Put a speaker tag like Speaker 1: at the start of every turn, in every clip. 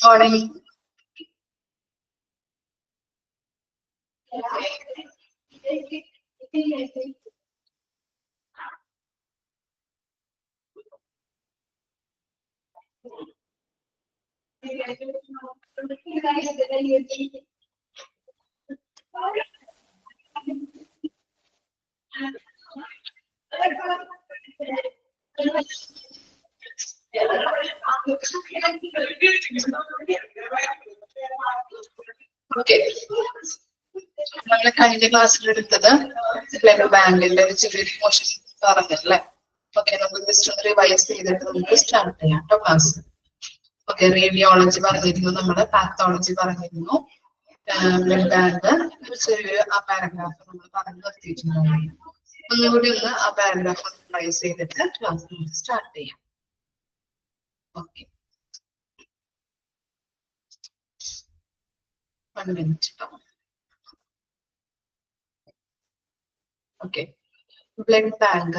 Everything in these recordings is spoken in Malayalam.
Speaker 1: morning. Okay. നമ്മളെ കഴിഞ്ഞ ക്ലാസ്സിൽ എടുത്തത് ബാങ്കിന്റെ ഒരു ചെറിയൊരു മോഷൻ പറഞ്ഞല്ലേ. ഓക്കെ, നമുക്ക് ജസ്റ്റ് ഒന്ന് റിവൈസ് ചെയ്തിട്ട് നമുക്ക് സ്റ്റാർട്ട് ചെയ്യാം കേട്ടോ ക്ലാസ്. ഓക്കെ, റേഡിയോളജി പറഞ്ഞിരുന്നു, നമ്മള് പാത്തോളജി പറഞ്ഞിരുന്നു, ബ്ലഡ് ബാങ്ക് ചെറിയൊരു ആ പാരഗ്രാഫ് നമ്മൾ പറഞ്ഞു നിർത്തിയിട്ടുണ്ടായിരുന്നു. ഒന്നുകൂടി ഒന്ന് ആ പാരഗ്രാഫ് റിവൈസ് ചെയ്തിട്ട് ക്ലാസ് നമുക്ക് സ്റ്റാർട്ട് ചെയ്യാം. Okay, 1 minute. Okay, blood bank.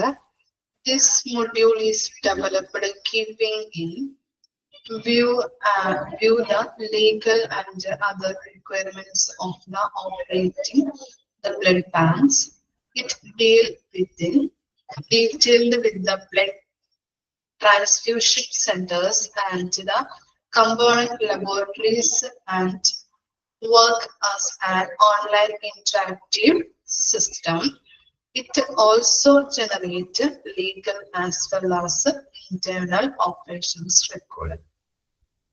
Speaker 1: This module is developed keeping in view the legal and other requirements of the operating the blood banks. It deals detailed with the blood transfusion centers and the component laboratories and work as an online interactive system. It also generates legal as well as internal operations record.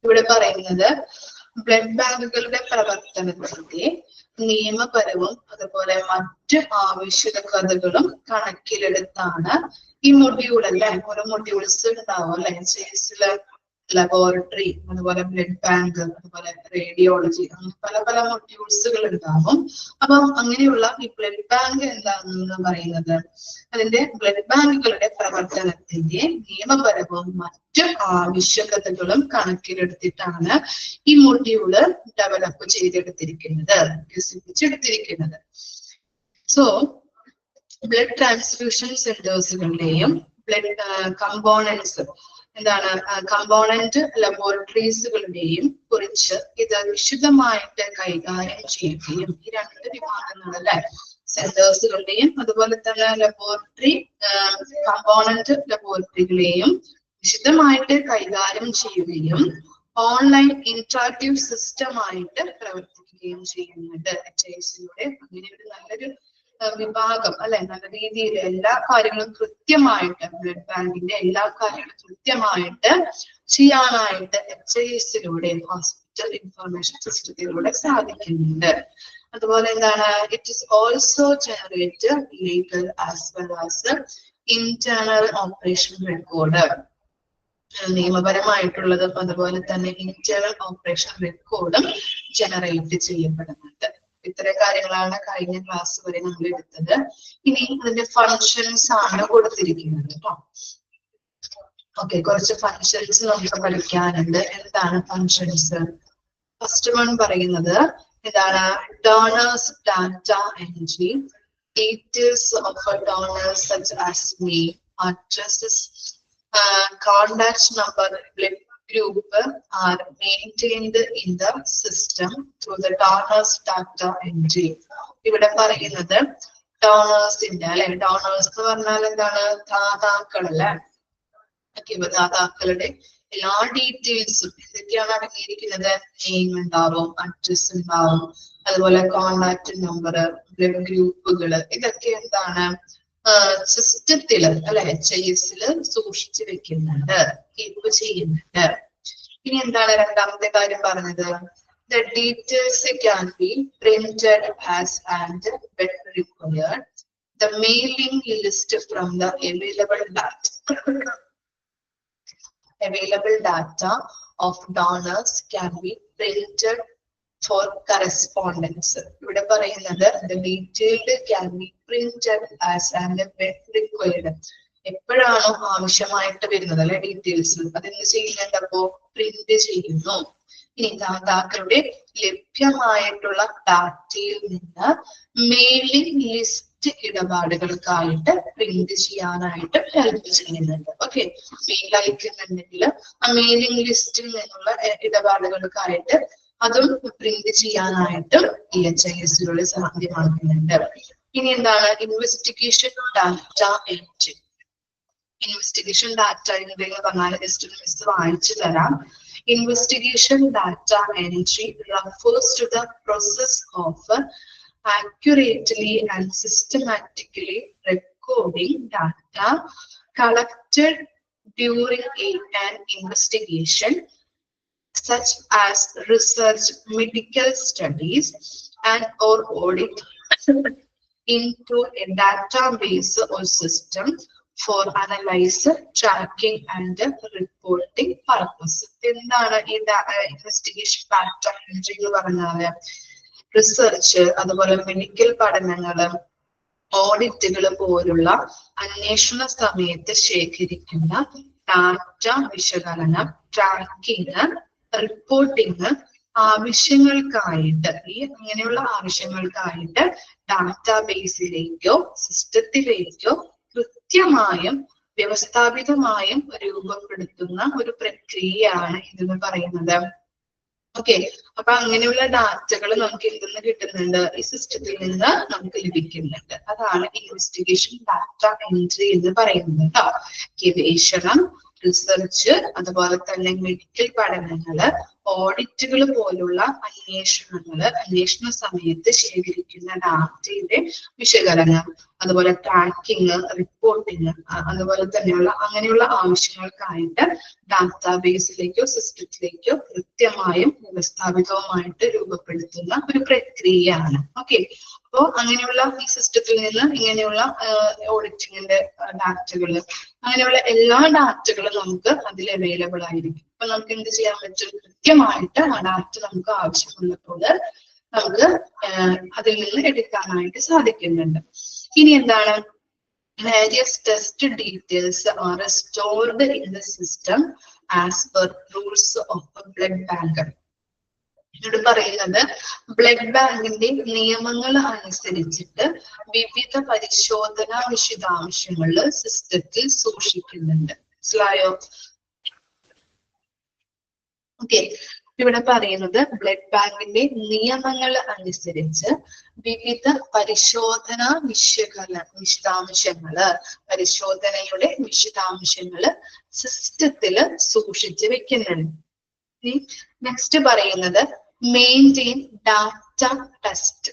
Speaker 1: ഇവിടെ പറയുന്നത് ബ്ലഡ് ബാങ്കുകളുടെ പ്രവർത്തനത്തിന്റെ നിയമപരവും അതുപോലെ മറ്റ് ആവശ്യകതകളും കണക്കിലെടുത്താണ് ഈ മൊഡ്യൂൾ അല്ലെ. ഓരോ മൊഡ്യൂൾസ് ഉണ്ടാവും അല്ലെ. ചേസില് ലബോറട്ടറി, അതുപോലെ ബ്ലഡ് ബാങ്ക്, അതുപോലെ റേഡിയോളജി, അങ്ങനെ പല പല മൊഡ്യൂൾസുകൾ ഉണ്ടാവും. അപ്പം അങ്ങനെയുള്ള ഈ ബ്ലഡ് ബാങ്ക് എന്താണെന്ന് പറയുന്നത് അതിന്റെ ബ്ലഡ് ബാങ്കുകളുടെ പ്രവർത്തനത്തിന്റെ നിയമപരവും മറ്റ് ആവശ്യകതകളും കണക്കിലെടുത്തിട്ടാണ് ഈ മൊഡ്യൂള് ഡെവലപ്പ് ചെയ്തെടുത്തിരിക്കുന്നത്, വികസിപ്പിച്ചെടുത്തിരിക്കുന്നത്. സോ ബ്ലഡ് ട്രാൻസ്ഫ്യൂഷൻ സെന്റേഴ്സുകളുടെയും ബ്ലഡ് കമ്പോണൻസ് എന്താണ് കമ്പോണന്റ് ലബോറട്ടറീസുകളുടെയും കുറിച്ച് ഇത് വിശദമായിട്ട് കൈകാര്യം ചെയ്യുകയും ഈ രണ്ട് വിഭാഗങ്ങളല്ലേ, സെന്റേഴ്സുകളുടെയും അതുപോലെ തന്നെ ലബോറട്ടറി കമ്പോണന്റ് ലബോറട്ടറികളെയും വിശദമായിട്ട് കൈകാര്യം ചെയ്യുകയും ഓൺലൈൻ ഇന്ററാക്റ്റീവ് സിസ്റ്റമായിട്ട് പ്രവർത്തിക്കുകയും ചെയ്യുന്നുണ്ട് HIS-ലൂടെ. അങ്ങനെ ഒരു നല്ലൊരു വിഭാഗം അല്ലെ, നല്ല രീതിയിൽ എല്ലാ കാര്യങ്ങളും കൃത്യമായിട്ട് ബ്ലഡ് ബാങ്കിന്റെ എല്ലാ കാര്യങ്ങളും കൃത്യമായിട്ട് ചെയ്യാനായിട്ട് HIS-ലൂടെ ഹോസ്പിറ്റൽ ഇൻഫർമേഷൻ സിസ്റ്റത്തിലൂടെ സാധിക്കുന്നുണ്ട്. അതുപോലെ എന്താണ്, it is also generate legal as well as internal operation record. നിയമപരമായിട്ടുള്ളതും അതുപോലെ തന്നെ ഇന്റേണൽ ഓപ്പറേഷൻ റെക്കോർഡും ജനറേറ്റ് ചെയ്യപ്പെടുന്നുണ്ട്. ഇത്തരം കാര്യങ്ങളാണ് കഴിഞ്ഞ ക്ലാസ് വരെ നമ്മൾ എടുത്തത്. ഇനി അതിന്റെ ഫങ്ഷൻസ് ആണ് കൊടുത്തിരിക്കുന്നത് കേട്ടോ. ഓക്കെ, കുറച്ച് ഫങ്ഷൻസ് നമുക്ക് പഠിക്കാനുണ്ട്. എന്താണ് ഫങ്ഷൻസ്? ഫസ്റ്റ് വൺ പറയുന്നത് എന്താണ്, donors data entry. Details of donors such as name, addresses, contact number, blood group are maintained in the system through the donors data entry. ഇവിടെ പറയുന്നത് ഡോണേഴ്സിന്റെ അല്ലെ, ഡോണേഴ്സ് എന്ന് പറഞ്ഞാൽ എന്താണ്, ദാതാക്കൾ അല്ലെ. ദാതാക്കളുടെ എല്ലാ ഡീറ്റെയിൽസും എന്തൊക്കെയാണ് അടങ്ങിയിരിക്കുന്നത്, നെയിം ഉണ്ടാവും, അഡ്രസ് ഉണ്ടാവും, അതുപോലെ കോണ്ടാക്ട് നമ്പർ, ബ്ലഡ് ഗ്രൂപ്പുകള്, ഇതൊക്കെ എന്താണ് സിസ്റ്റത്തില് അല്ലെ HIS-ല് സൂക്ഷിച്ചു വെക്കുന്നുണ്ട്, കീപ്പ് ചെയ്യുന്നുണ്ട്. ഇനി എന്താണ് രണ്ടാമത്തെ കാര്യം പറഞ്ഞത്, the details can be printed as and when required. The mailing list from the available data of donors can be printed for correspondence. ഇവിടെ പറയുന്നത് the detailed can be printed as and when required. എപ്പോഴാണോ ആവശ്യമായിട്ട് വരുന്നത് അല്ലെ ഡീറ്റെയിൽസ്, അതെന്ത് ചെയ്യുന്നുണ്ട്, അപ്പോ പ്രിന്റ് ചെയ്യുന്നു. ഇനി ദാതാക്കളുടെ ലഭ്യമായിട്ടുള്ള ഡാറ്റയിൽ നിന്ന് മെയിലിംഗ് ലിസ്റ്റ് മറ്റ് ഇടപാടുകൾക്കായിട്ട് പ്രിന്റ് ചെയ്യാനായിട്ട് ഹെൽപ്പ് ചെയ്യുന്നുണ്ട്. ഓക്കെ, മെയിൽ അയക്കുന്നുണ്ടെങ്കിൽ ആ മെയിലിംഗ് ലിസ്റ്റിൽ നിന്നുള്ള ഇടപാടുകൾക്കായിട്ട് അതും പ്രിന്റ് ചെയ്യാനായിട്ട് EHIS സാധ്യമാക്കുന്നുണ്ട്. ഇനി എന്താണ് investigation data entry. Investigation data entry എന്ന് പറഞ്ഞാൽ ജസ്റ്റ് മിസ് വായിച്ചു തരാം. Investigation data entry refers to the process of accurately and systematically recording data collected during an investigation, such as research, medical studies, and or audit into a database or system for analysis, tracking, and reporting purpose. എന്താണ് ഈ ഇൻവെസ്റ്റിഗേഷൻ ഡാറ്റ എൻട്രി എന്ന് പറഞ്ഞാല് റിസർച്ച്, അതുപോലെ മെഡിക്കൽ പഠനങ്ങള്, ഓഡിറ്റുകൾ പോലുള്ള അന്വേഷണ സമയത്ത് ശേഖരിക്കുന്ന ഡാറ്റ വിശകലനം, ട്രാക്കിങ്, റിപ്പോർട്ടിങ് ആവശ്യങ്ങൾക്കായിട്ട് ഇങ്ങനെയുള്ള ആവശ്യങ്ങൾക്കായിട്ട് ഡാറ്റാബേസിലേക്കോ സിസ്റ്റത്തിലേക്കോ കൃത്യമായും വ്യവസ്ഥാപിതമായും രൂപപ്പെടുത്തുന്ന ഒരു പ്രക്രിയയാണ് ഇതെന്ന് പറയുന്നത്. ഓക്കെ, അപ്പൊ അങ്ങനെയുള്ള ഡാറ്റകൾ നമുക്ക് എന്തെന്ന് കിട്ടുന്നുണ്ട്? ഈ സിസ്റ്റത്തിൽ നിന്ന് നമുക്ക് ലഭിക്കുന്നുണ്ട്. അതാണ് ഇൻവെസ്റ്റിഗേഷൻ ഡാറ്റ എൻട്രി എന്ന് പറയുന്നത് കേട്ടോ. ഗവേഷണം, റിസർച്ച്, അതുപോലെ തന്നെ മെഡിക്കൽ പഠനങ്ങള്, ഓഡിറ്റുകൾ പോലുള്ള അന്വേഷണ സമയത്ത് ശേഖരിക്കുന്ന ഡാറ്റയുടെ വിശകലനം, അതുപോലെ ട്രാക്കിങ്, റിപ്പോർട്ടിങ്, അതുപോലെ തന്നെയുള്ള അങ്ങനെയുള്ള ആവശ്യങ്ങൾക്കായിട്ട് ഡാറ്റാബേസിലേക്കോ സിസ്റ്റത്തിലേക്കോ കൃത്യമായും വ്യവസ്ഥാപിതവുമായിട്ട് രൂപപ്പെടുത്തുന്ന ഒരു പ്രക്രിയയാണ്. ഓക്കെ, അപ്പോ അങ്ങനെയുള്ള ഈ സിസ്റ്റത്തിൽ നിന്ന് ഇങ്ങനെയുള്ള ഓഡിറ്റിങ്ങിന്റെ ഡാറ്റകള്, അങ്ങനെയുള്ള എല്ലാ ഡാറ്റകളും നമുക്ക് അതിൽ അവൈലബിൾ ആയിരിക്കും. അപ്പൊ നമുക്ക് എന്ത് ചെയ്യാൻ പറ്റും? കൃത്യമായിട്ട് ആ ഡാറ്റ നമുക്ക് ആവശ്യമുള്ളപ്പോൾ നമുക്ക് അതിൽ നിന്ന് എടുക്കാനായിട്ട് സാധിക്കുന്നുണ്ട്. ഇനി എന്താണ്? Various test details are stored in the system as per rules of a blood bank. ഇവിടെ പറയുന്നത് ബ്ലഡ് ബാങ്കിന്റെ നിയമങ്ങൾ അനുസരിച്ചിട്ട് വിവിധ പരിശോധനാ വിശദാംശങ്ങൾ സിസ്റ്റത്തിൽ സൂക്ഷിക്കുന്നുണ്ട്. മനസ്സിലായോ? ഓക്കെ, ഇവിടെ പറയുന്നത് ബ്ലഡ് ബാങ്കിന്റെ നിയമങ്ങൾ അനുസരിച്ച് വിവിധ പരിശോധനാ പരിശോധനയുടെ വിശദാംശങ്ങള് സിസ്റ്റത്തില് സൂക്ഷിച്ചു വെക്കുന്നുണ്ട്. നെക്സ്റ്റ് പറയുന്നത് മെയിൻറ്റെയിൻ ഡാറ്റ ടെസ്റ്റ്.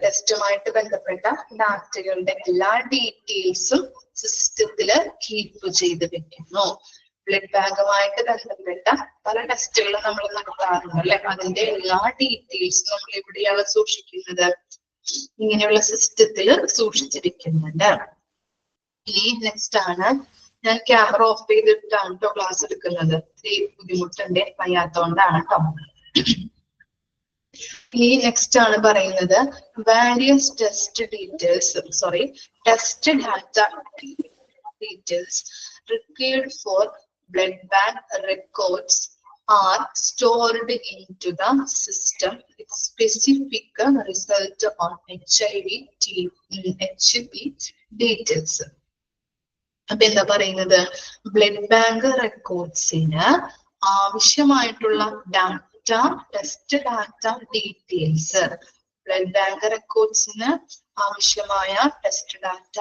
Speaker 1: ടെസ്റ്റുമായിട്ട് ബന്ധപ്പെട്ട ഡാറ്റകളുടെ എല്ലാ ഡീറ്റെയിൽസും സിസ്റ്റത്തില് കീപ്പ് ചെയ്ത് വെക്കുന്നു. ബ്ലഡ് ബാങ്കുമായിട്ട് ബന്ധപ്പെട്ട പല ടെസ്റ്റുകളും നമ്മൾ നടത്താറുണ്ട് അല്ലെ, അതിന്റെ എല്ലാ ഡീറ്റെയിൽസും നമ്മൾ എവിടെയാണ് സൂക്ഷിക്കുന്നത്? ഇങ്ങനെയുള്ള സിസ്റ്റത്തില് സൂക്ഷിച്ചിരിക്കുന്നുണ്ട്. ഇനി നെക്സ്റ്റ് ആണ്, ഞാൻ ക്യാമറ ഓഫ് ചെയ്തിട്ടാണ് കേട്ടോ ക്ലാസ് എടുക്കുന്നത്. ഇത്തിരി ബുദ്ധിമുട്ടുണ്ട്, വയ്യാത്തോണ്ടാണ് കേട്ടോ. ഈ നെക്സ്റ്റ് ആണ് പറയുന്നത് various test data details required for blood bank records are stored into the system with specific result on HIV details. അപ്പൊ എന്താ പറയുന്നത്? ബ്ലഡ് ബാങ്ക് റെക്കോർഡ്സിന് ആവശ്യമായിട്ടുള്ള test data details, blood bank റെക്കോർഡ്സിന് ആവശ്യമായ ടെസ്റ്റ് ഡാറ്റ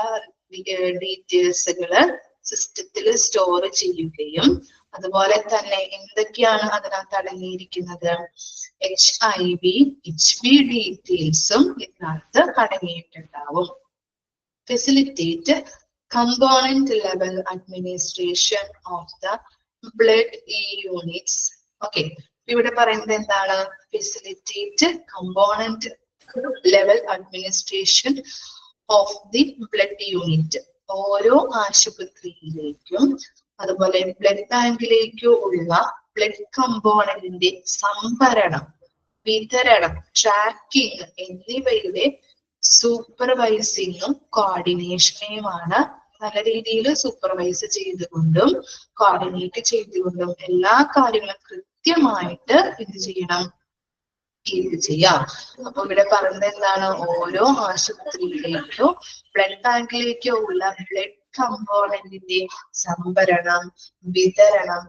Speaker 1: ഡീറ്റെയിൽസുകള് സിസ്റ്റത്തിൽ സ്റ്റോർ ചെയ്യുകയും അതുപോലെ തന്നെ എന്തൊക്കെയാണ് അതിനകത്ത് അടങ്ങിയിരിക്കുന്നത്? HIV, HB ഡീറ്റെയിൽസും ഇതിനകത്ത് അടങ്ങിയിട്ടുണ്ടാവും. Facilitate component level administration of the blood units. Okay, ഇവിടെ പറയുന്നത് എന്താണ്? Facilitate component level administration of the blood unit. ഓരോ ആശുപത്രിയിലേക്കും അതുപോലെ ബ്ലഡ് ബാങ്കിലേക്കും ഉള്ള ബ്ലഡ് കമ്പോണന്റിന്റെ സംഭരണം, വിതരണം, ട്രാക്കിംഗ് എന്നിവയുടെ സൂപ്പർവൈസിങ്ങും കോർഡിനേഷനെയുമാണ് നല്ല രീതിയിൽ സൂപ്പർവൈസ് ചെയ്തുകൊണ്ടും കോർഡിനേറ്റ് ചെയ്തുകൊണ്ടും എല്ലാ കാര്യങ്ങളും കൃത്യമായിട്ട് എന്ത് ചെയ്യണം? കീപ്പ് ചെയ്യാം. അപ്പൊ ഇവിടെ പറയുന്നത് എന്താണ്, ഓരോ ആശുപത്രിയിലേക്കോ ബ്ലഡ് ബാങ്കിലേക്കോ ഉള്ള ബ്ലഡ് കമ്പോണന്റിന്റെ സംഭരണം, വിതരണം,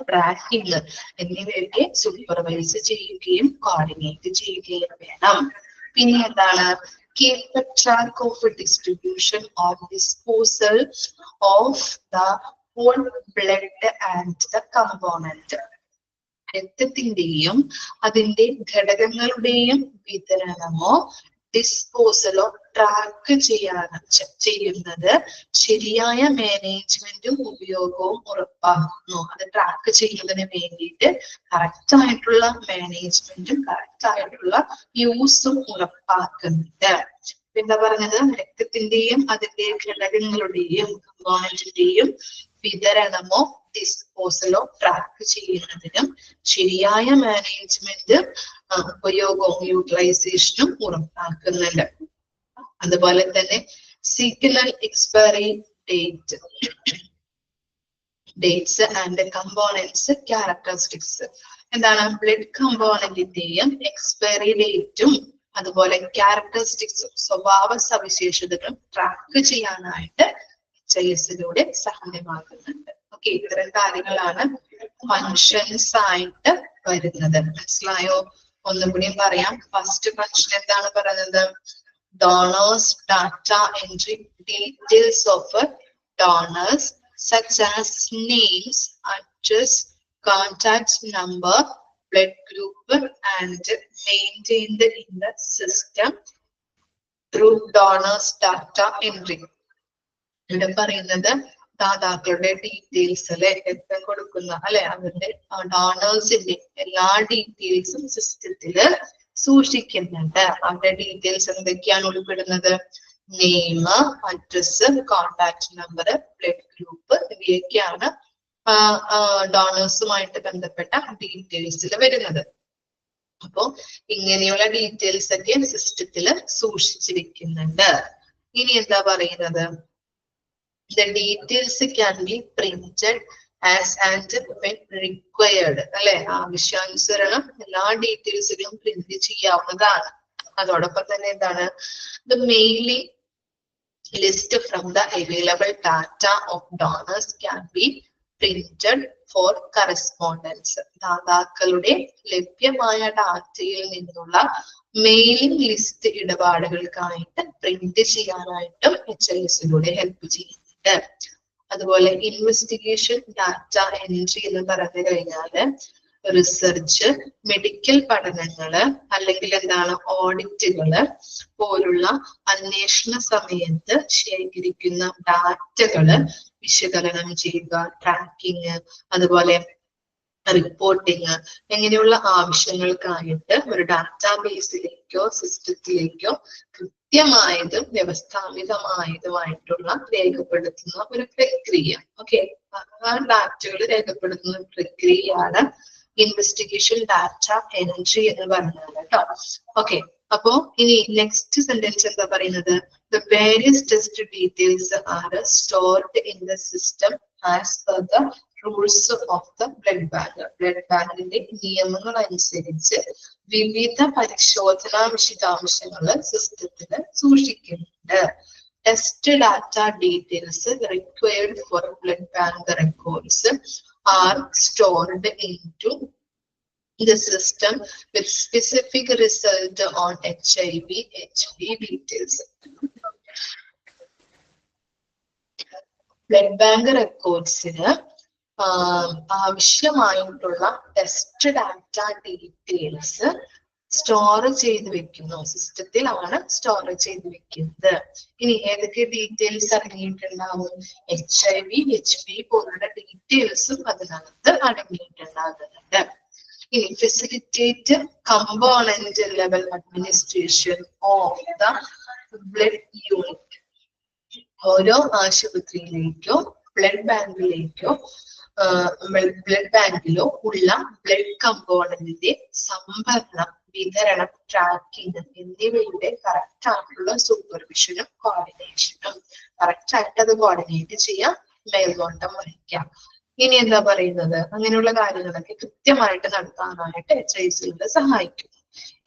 Speaker 1: ട്രാക്കിംഗ് എന്നിവയൊക്കെ സൂപ്പർവൈസ് ചെയ്യുകയും കോർഡിനേറ്റ് ചെയ്യുകയും വേണം. പിന്നെ എന്താണ്, keep a track of the distribution or disposal of the whole blood and the component. രക്തത്തിന്റെയും അതിന്റെ ഘടകങ്ങളുടെയും വിതരണമോ ഡിസ്പോസലോ ട്രാക്ക് ചെയ്യുന്നത് ശരിയായ മാനേജ്മെന്റും ഉപയോഗവും ഉറപ്പാക്കുന്നു. അത് ട്രാക്ക് ചെയ്യുന്നതിന് വേണ്ടിയിട്ട് കറക്റ്റ് ആയിട്ടുള്ള മാനേജ്മെന്റും കറക്റ്റ് ആയിട്ടുള്ള യൂസും ഉറപ്പാക്കുന്നുണ്ട്. എന്താ പറഞ്ഞത്, രക്തത്തിന്റെയും അതിന്റെ ഘടകങ്ങളുടെയും കമ്പോണന്റിന്റെയും വിതരണമോ ഡിസ്പോസലോ ട്രാക്ക് ചെയ്യുന്നതിനും ശരിയായ മാനേജ്മെന്റ് ഉപയോഗവും യൂട്ടിലൈസേഷനും ഉറപ്പാക്കുന്നുണ്ട്. അതുപോലെ തന്നെ sequel expiry dates and components characteristics. എന്താണ്, ബ്ലഡ് കമ്പോണന്റിന്റെയും എക്സ്പയറി ഡേറ്റും അതുപോലെ ക്യാരക്ടറിസ്റ്റിക്സും സ്വഭാവ സവിശേഷതകളും ട്രാക്ക് ചെയ്യാനായിട്ട് HIS-ലൂടെ സാധ്യമാകുന്നുണ്ട്. ഓക്കെ, ഇത്തരം കാര്യങ്ങളാണ് ഫങ്ഷൻസ് ആയിട്ട് വരുന്നത്. മനസ്സിലായോ? ഒന്നുകൂടി പറയാം. ഫസ്റ്റ് ഫങ്ഷൻ എന്താണ് പറയുന്നത്, donors data entry details of donors such as names, address, contact number, blood group and maintained in the system through donors data entry. ഇവിടെ പറയുന്നത് ദാതാക്കളുടെ ഡീറ്റെയിൽസ് അല്ലെ, രക്തം കൊടുക്കുന്ന അല്ലെ അവരുടെ ഡോണേഴ്സിന്റെ എല്ലാ ഡീറ്റെയിൽസും സിസ്റ്റത്തില് സൂക്ഷിക്കുന്നുണ്ട്. അവരുടെ ഡീറ്റെയിൽസ് എന്തൊക്കെയാണ് ഉൾപ്പെടുന്നത്, name, address, contact number, blood group ഇവയൊക്കെയാണ് ഡോണേഴ്സുമായിട്ട് ബന്ധപ്പെട്ട ഡീറ്റെയിൽസിൽ വരുന്നത്. അപ്പോ ഇങ്ങനെയുള്ള ഡീറ്റെയിൽസ് ഒക്കെ സിസ്റ്റത്തില് സൂക്ഷിച്ചിരിക്കുന്നുണ്ട്. ഇനി എന്താ പറയുന്നത്, the details can be printed as and when required. അല്ലെ, ആവശ്യാനുസരണം എല്ലാ ഡീറ്റെയിൽസുകളും പ്രിന്റ് ചെയ്യാവുന്നതാണ്. അതോടൊപ്പം തന്നെ എന്താണ്, the mailing list from the available data of donors can be printed for correspondence. ദാതാക്കളുടെ ലഭ്യമായ ഡാറ്റയിൽ നിന്നുള്ള മെയിലിംഗ് ലിസ്റ്റ് ഇടപാടുകൾക്കായിട്ട് പ്രിന്റ് ചെയ്യാനായിട്ടും HIS-ലൂടെ ഹെൽപ്പ് ചെയ്യുന്നുണ്ട്. അതുപോലെ ഇൻവെസ്റ്റിഗേഷൻ ഡാറ്റ എൻട്രി എന്ന് പറഞ്ഞു കഴിഞ്ഞാല് റിസർച്ച്, മെഡിക്കൽ പഠനങ്ങള് അല്ലെങ്കിൽ എന്താണ് ഓഡിറ്റുകള് പോലുള്ള അന്വേഷണ സമയത്ത് ശേഖരിക്കുന്ന ഡാറ്റകള് വിശകലനം ചെയ്യുക, ട്രാക്കിങ്, അതുപോലെ റിപ്പോർട്ടിങ് ഇങ്ങനെയുള്ള ആവശ്യങ്ങൾക്കായിട്ട് ഒരു ഡാറ്റാബേസിലേക്കോ സിസ്റ്റത്തിലേക്കോ കൃത്യമായതും വ്യവസ്ഥാപിതമായതുമായിട്ടുള്ള രേഖപ്പെടുത്തുന്ന ഒരു പ്രക്രിയ. ഓക്കെ, ആ ഡാറ്റകൾ രേഖപ്പെടുത്തുന്ന പ്രക്രിയയാണ് ഇൻവെസ്റ്റിഗേഷൻ ഡാറ്റ എൻട്രി എന്ന് പറഞ്ഞാൽ കേട്ടോ. ഓക്കെ, അപ്പോ ഇനി നെക്സ്റ്റ് സെന്റൻസ് എന്താ പറയുന്നത്, the various test details are stored in the system as per the rules of the blood bank. Blood ബാങ്കിന്റെ നിയമങ്ങൾ അനുസരിച്ച് വിവിധ പരിശോധനാ വിശദാംശങ്ങള് സിസ്റ്റത്തില് സൂക്ഷിക്കുന്നുണ്ട്. Test data details required for blood bank records are stored into the system with specific result on HIV/HB details. Blood bank റെക്കോർഡ്സിന് ആവശ്യമായിട്ടുള്ള ടെസ്റ്റ് ഡാറ്റ ഡീറ്റെയിൽസ് സ്റ്റോർ ചെയ്ത് വെക്കുന്നു, സിസ്റ്റത്തിലാണ് സ്റ്റോർ ചെയ്ത് വെക്കുന്നത്. ഇനി ഏതൊക്കെ ഡീറ്റെയിൽസ് അടങ്ങിയിട്ടുണ്ടാവും, HIV, HB പോലുള്ള ഡീറ്റെയിൽസും അതിനകത്ത് അടങ്ങിയിട്ടുണ്ടാകുന്നുണ്ട്. ഇനി facilitate component level administration of the blood unit. ഓരോ ആശുപത്രിയിലേക്കോ ബ്ലഡ് ബാങ്കിലേക്കോ ബ്ലഡ് ബാങ്കിലോ ഉള്ള ബ്ലഡ് കമ്പോണന്റിന്റെ സംഭരണം, വിതരണം, ട്രാക്കിംഗ് എന്നിവയുടെ കറക്റ്റ് ആയിട്ടുള്ള സൂപ്പർവിഷനും കോർഡിനേഷനും കറക്റ്റ് ആയിട്ട് അത് കോർഡിനേറ്റ് ചെയ്യാം, മേൽനോട്ടം വഹിക്കാം. ഇനി എന്താ പറയുന്നത്, അങ്ങനെയുള്ള കാര്യങ്ങളൊക്കെ കൃത്യമായിട്ട് നടത്താനായിട്ട് HICL സഹായിക്കും.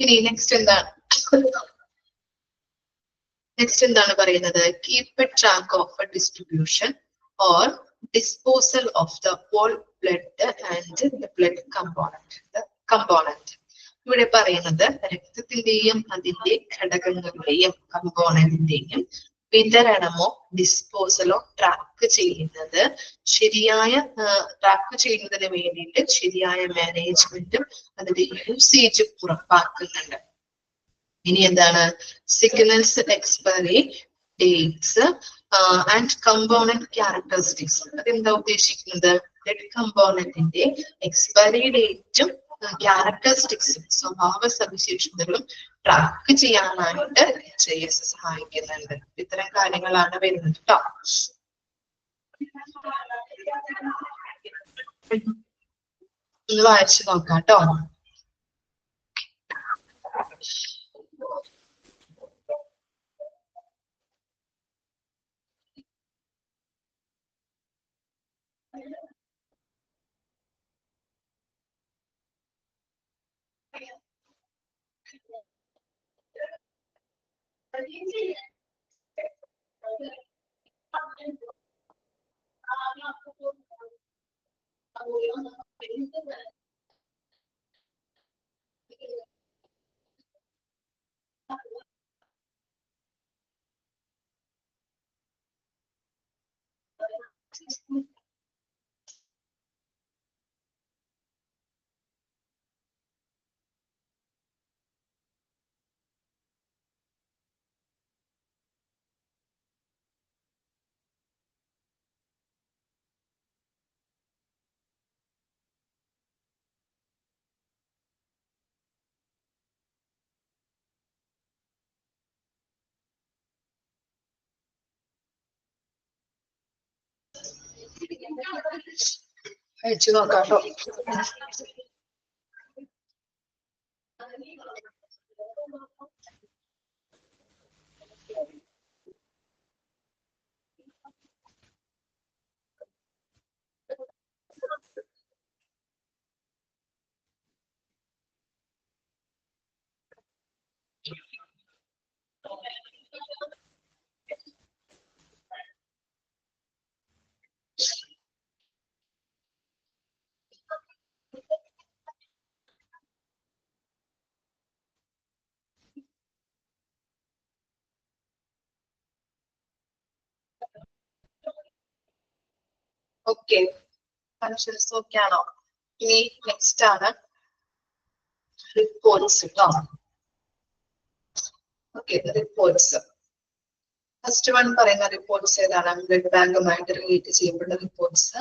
Speaker 1: ഇനി നെക്സ്റ്റ് എന്താണ് പറയുന്നത്, keep a track of a distribution or disposal of the whole blood and the blood component. ഇവിടെ പറയുന്നത് രക്തത്തിന്റെയും അതിന്റെ ഘടകങ്ങളുടെയും കമ്പോണന്റിന്റെയും വിതരണമോ ഡിസ്പോസലോ ട്രാക്ക് ചെയ്യുന്നതിന് വേണ്ടിയിട്ട് ശരിയായ മാനേജ്മെന്റും അതിന്റെ യൂസേജും ഉറപ്പാക്കുന്നുണ്ട്. ഇനി എന്താണ്, signals expiry dates and component characteristics. അതെന്താ ഉദ്ദേശിക്കുന്നത്, ബ്ലഡ് കമ്പോണന്റിന്റെ എക്സ്പയറി ഡേറ്റും ക്യാരക്ടറിസ്റ്റിക്സും സ്വഭാവ സവിശേഷതകളും ട്രാക്ക് ചെയ്യാനായിട്ട് HIS സഹായിക്കുന്നുണ്ട്. ഇത്തരം കാര്യങ്ങളാണ് വരുന്നത് കേട്ടോ. ഒന്ന് വായിച്ചു നോക്കാം കേട്ടോ. അയച്ചു നോക്കാട്ടോ. ഓക്കെ, ഫങ്ഷൻസ് ഓക്കെ ആണോ? ഇനി നെക്സ്റ്റ് ആണ് റിപ്പോർട്ട്സ് കേട്ടോ. Okay, reports. ഫസ്റ്റ് വൺ പറയുന്ന റിപ്പോർട്ട്സ് ഏതാണ്? ബ്ലഡ് ബാങ്കുമായിട്ട് റിലേറ്റ് ചെയ്യപ്പെട്ട റിപ്പോർട്ട്സ്.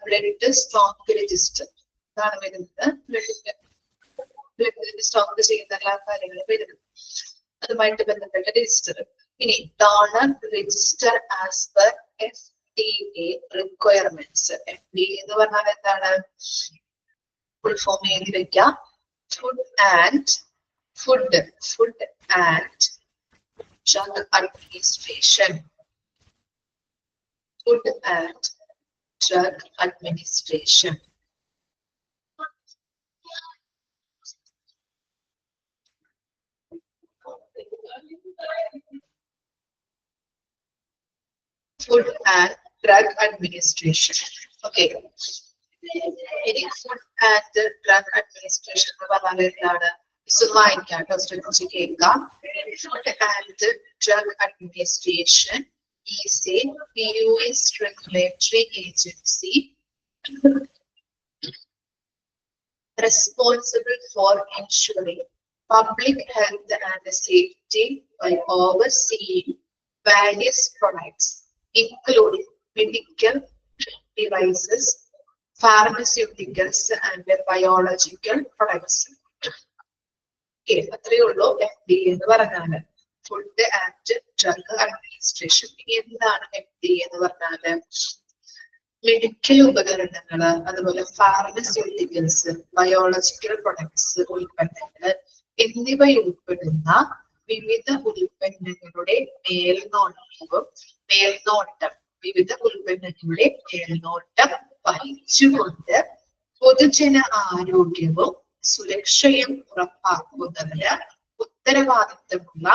Speaker 1: ബ്ലഡ് സ്റ്റോക്ക് രജിസ്റ്റർ ഇതാണ് വരുന്നത്. ബ്ലഡ് സ്റ്റോക്ക് ചെയ്യുന്ന എല്ലാ കാര്യങ്ങളും വരുന്നത്, അതുമായിട്ട് ബന്ധപ്പെട്ട രജിസ്റ്റർ. ഇനി donor register as per FDA requirements. FDA എന്ന് പറഞ്ഞാൽ എന്താണ്? ഫുൾ ഫോം എഴുതി വെക്കാം. Food and Drug Administration. Food and Drug Administration. Food and Drug Administration. Okay. Any Food and Drug Administration എന്ന് പറഞ്ഞാൽ എന്താണ്? വായിക്കാം. Food and Drug Administration is a US regulatory agency responsible for ensuring public health and safety by overseeing various products, including medical devices, pharmaceuticals, and biological products. അത്രയേ ഉള്ളൂ FDA എന്ന് പറഞ്ഞാല്. Food and drug administration. ഇനി എന്താണ് FDA എന്ന് പറഞ്ഞാല്? മെഡിക്കൽ ഉപകരണങ്ങള്, അതുപോലെ ഫാർമസ്യൂട്ടിക്കൽസ്, ബയോളജിക്കൽ പ്രൊഡക്ട്സ്, ഉൽപ്പന്നങ്ങള് എന്നിവയുൾപ്പെടുന്ന വിവിധ ഉൽപ്പന്നങ്ങളുടെ മേൽനോട്ടം വിവിധ ഉൽപ്പന്നങ്ങളുടെ മേൽനോട്ടം വഹിച്ചുകൊണ്ട് പൊതുജന ആരോഗ്യവും സുരക്ഷയും ഉറപ്പാക്കുന്നതിന് ഉത്തരവാദിത്തമുള്ള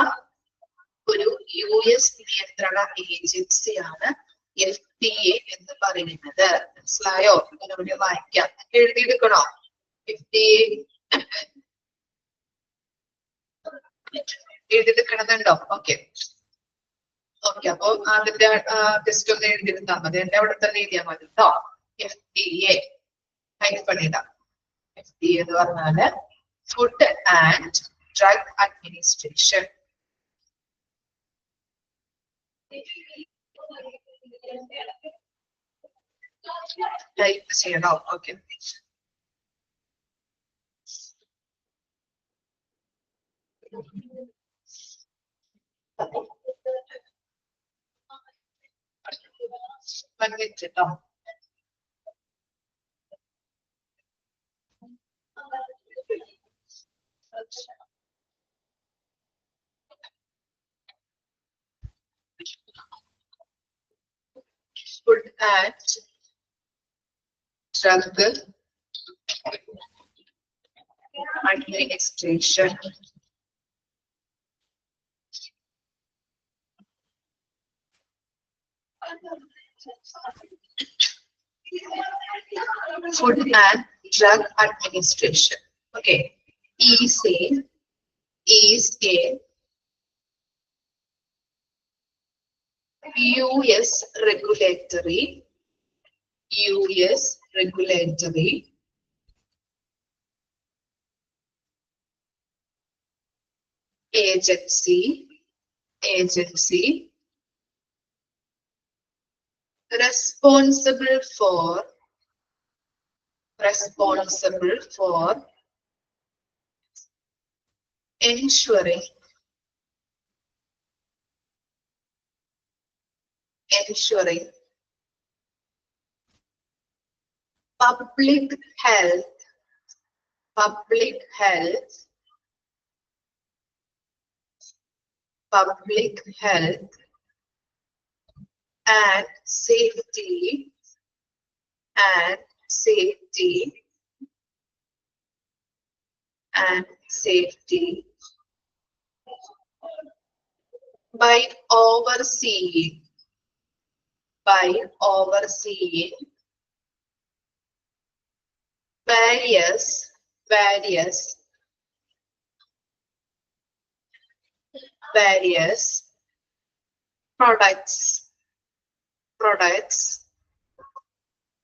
Speaker 1: ഒരു US നിയന്ത്രണ ഏജൻസിയാണ് FDA എന്ന് പറയുന്നത്. മനസ്സിലായോ? ഇവിടെ വായിക്കാം. എഴുതിയെടുക്കണോ? FDA എഴുതിയെടുക്കണതുണ്ടോ? Okay okay. അപ്പൊ അതിന്റെ ടെസ്റ്റ് ഒന്ന് എഴുതിയെടുത്താൽ മതി. എന്റെ അവിടെ തന്നെ എഴുതിയാൽ മതി കേട്ടോ. FDA ഹൈഫണിടാം. FDA എന്ന് പറഞ്ഞാല് food and drug administration. Type ചെയ്യണോ? ഓക്കെ. കേട്ടോ. Food and drug administration. Food and Drug Administration. Okay. Is a US regulatory agency responsible for ensuring public health and safety by overseeing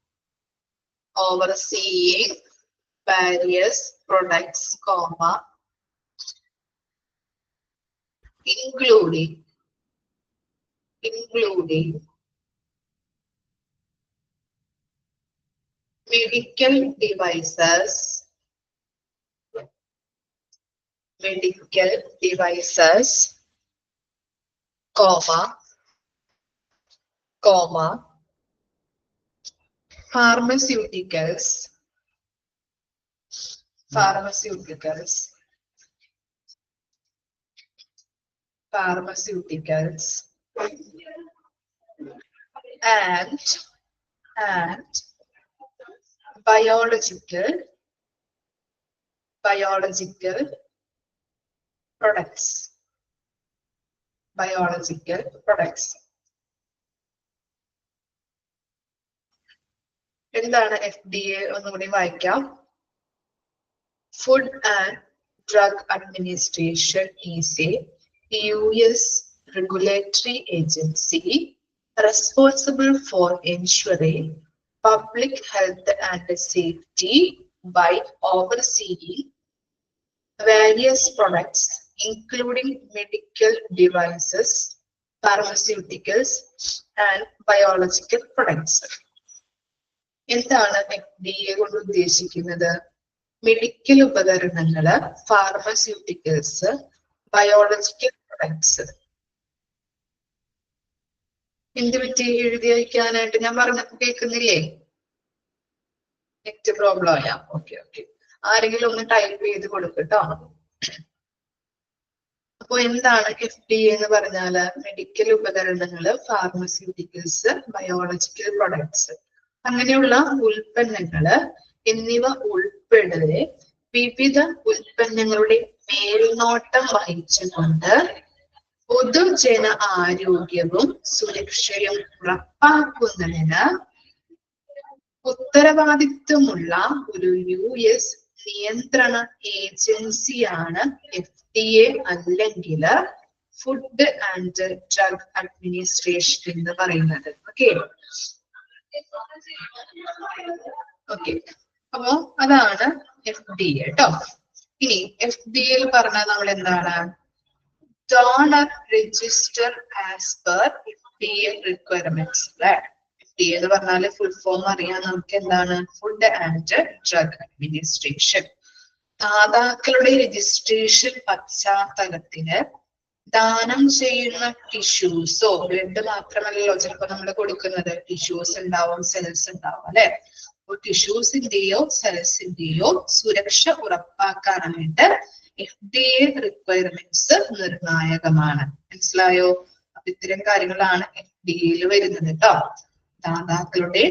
Speaker 1: various products, overseeing various products, including medical devices, pharmaceuticals, and biological products. എന്താണ് FDA ഒന്നുകൂടി വായിക്കാം. Food and Drug Administration is a US regulatory agency responsible for ensuring public health and safety by overseeing various products, including medical devices, pharmaceuticals, and biological products. എന്താണ് FDA കൊണ്ട് ഉദ്ദേശിക്കുന്നത്? മെഡിക്കൽ ഉപകരണങ്ങള്, ഫാർമസ്യൂട്ടിക്കൽസ്, ബയോളജിക്കൽ പ്രൊഡക്ട്സ്. എന്ത് പറ്റി എഴുതി വയ്ക്കാനായിട്ട്? ഞാൻ പറഞ്ഞപ്പോ കേൾക്കുന്നില്ലേ? നെറ്റ് പ്രോബ്ലം ആയ? ഓക്കെ. ആരെങ്കിലും ഒന്ന് ടൈപ്പ് ചെയ്ത് കൊടുക്കട്ടോ. അപ്പൊ എന്താണ് FDA എന്ന് പറഞ്ഞാല് മെഡിക്കൽ ഉപകരണങ്ങള്, ഫാർമസ്യൂട്ടിക്കൽസ്, ബയോളജിക്കൽ പ്രൊഡക്ട്സ് അങ്ങനെയുള്ള ഉൽപ്പന്നങ്ങള് എന്നിവ ഉൾപ്പെടെ വിവിധ ഉൽപ്പന്നങ്ങളുടെ മേൽനോട്ടം വഹിച്ചുകൊണ്ട് പൊതുജന ആരോഗ്യവും സുരക്ഷയും ഉറപ്പാക്കുന്നതിന് ഉത്തരവാദിത്വമുള്ള ഒരു US നിയന്ത്രണ ഏജൻസിയാണ് FDA അല്ലെങ്കിൽ ഫുഡ് ആൻഡ് ഡ്രഗ് അഡ്മിനിസ്ട്രേഷൻ എന്ന് പറയുന്നത്. ഓക്കെ അപ്പോ അതാണ് FDA കേട്ടോ. ഇനി FDA പറഞ്ഞാൽ നമ്മൾ എന്താണ്? Donor register as per FDA requirements അല്ലെ. FDA എന്ന് പറഞ്ഞാല് ഫുൾ ഫോം അറിയാൻ നമുക്ക് എന്താണ്? Food and drug administration. ദാതാക്കളുടെ രജിസ്ട്രേഷൻ പശ്ചാത്തലത്തിന് ദാനം ചെയ്യുന്ന ടിഷ്യൂസോ, ബ്ലഡ് മാത്രമല്ലല്ലോ ചിലപ്പോ നമ്മൾ കൊടുക്കുന്നത്, ടിഷ്യൂസ് ഉണ്ടാവും, സെൽസ് ഉണ്ടാവും അല്ലെ. അപ്പോൾ ടിഷ്യൂസിന്റെയോ സെൽസിന്റെയോ സുരക്ഷ ഉറപ്പാക്കാനായിട്ട് FDA റിക്വയർമെന്റ്സ് നിർണായകമാണ്. മനസ്സിലായോ? അപ്പൊ ഇത്തരം കാര്യങ്ങളാണ് FDA വരുന്നത് കേട്ടോ. ദാതാക്കളുടെ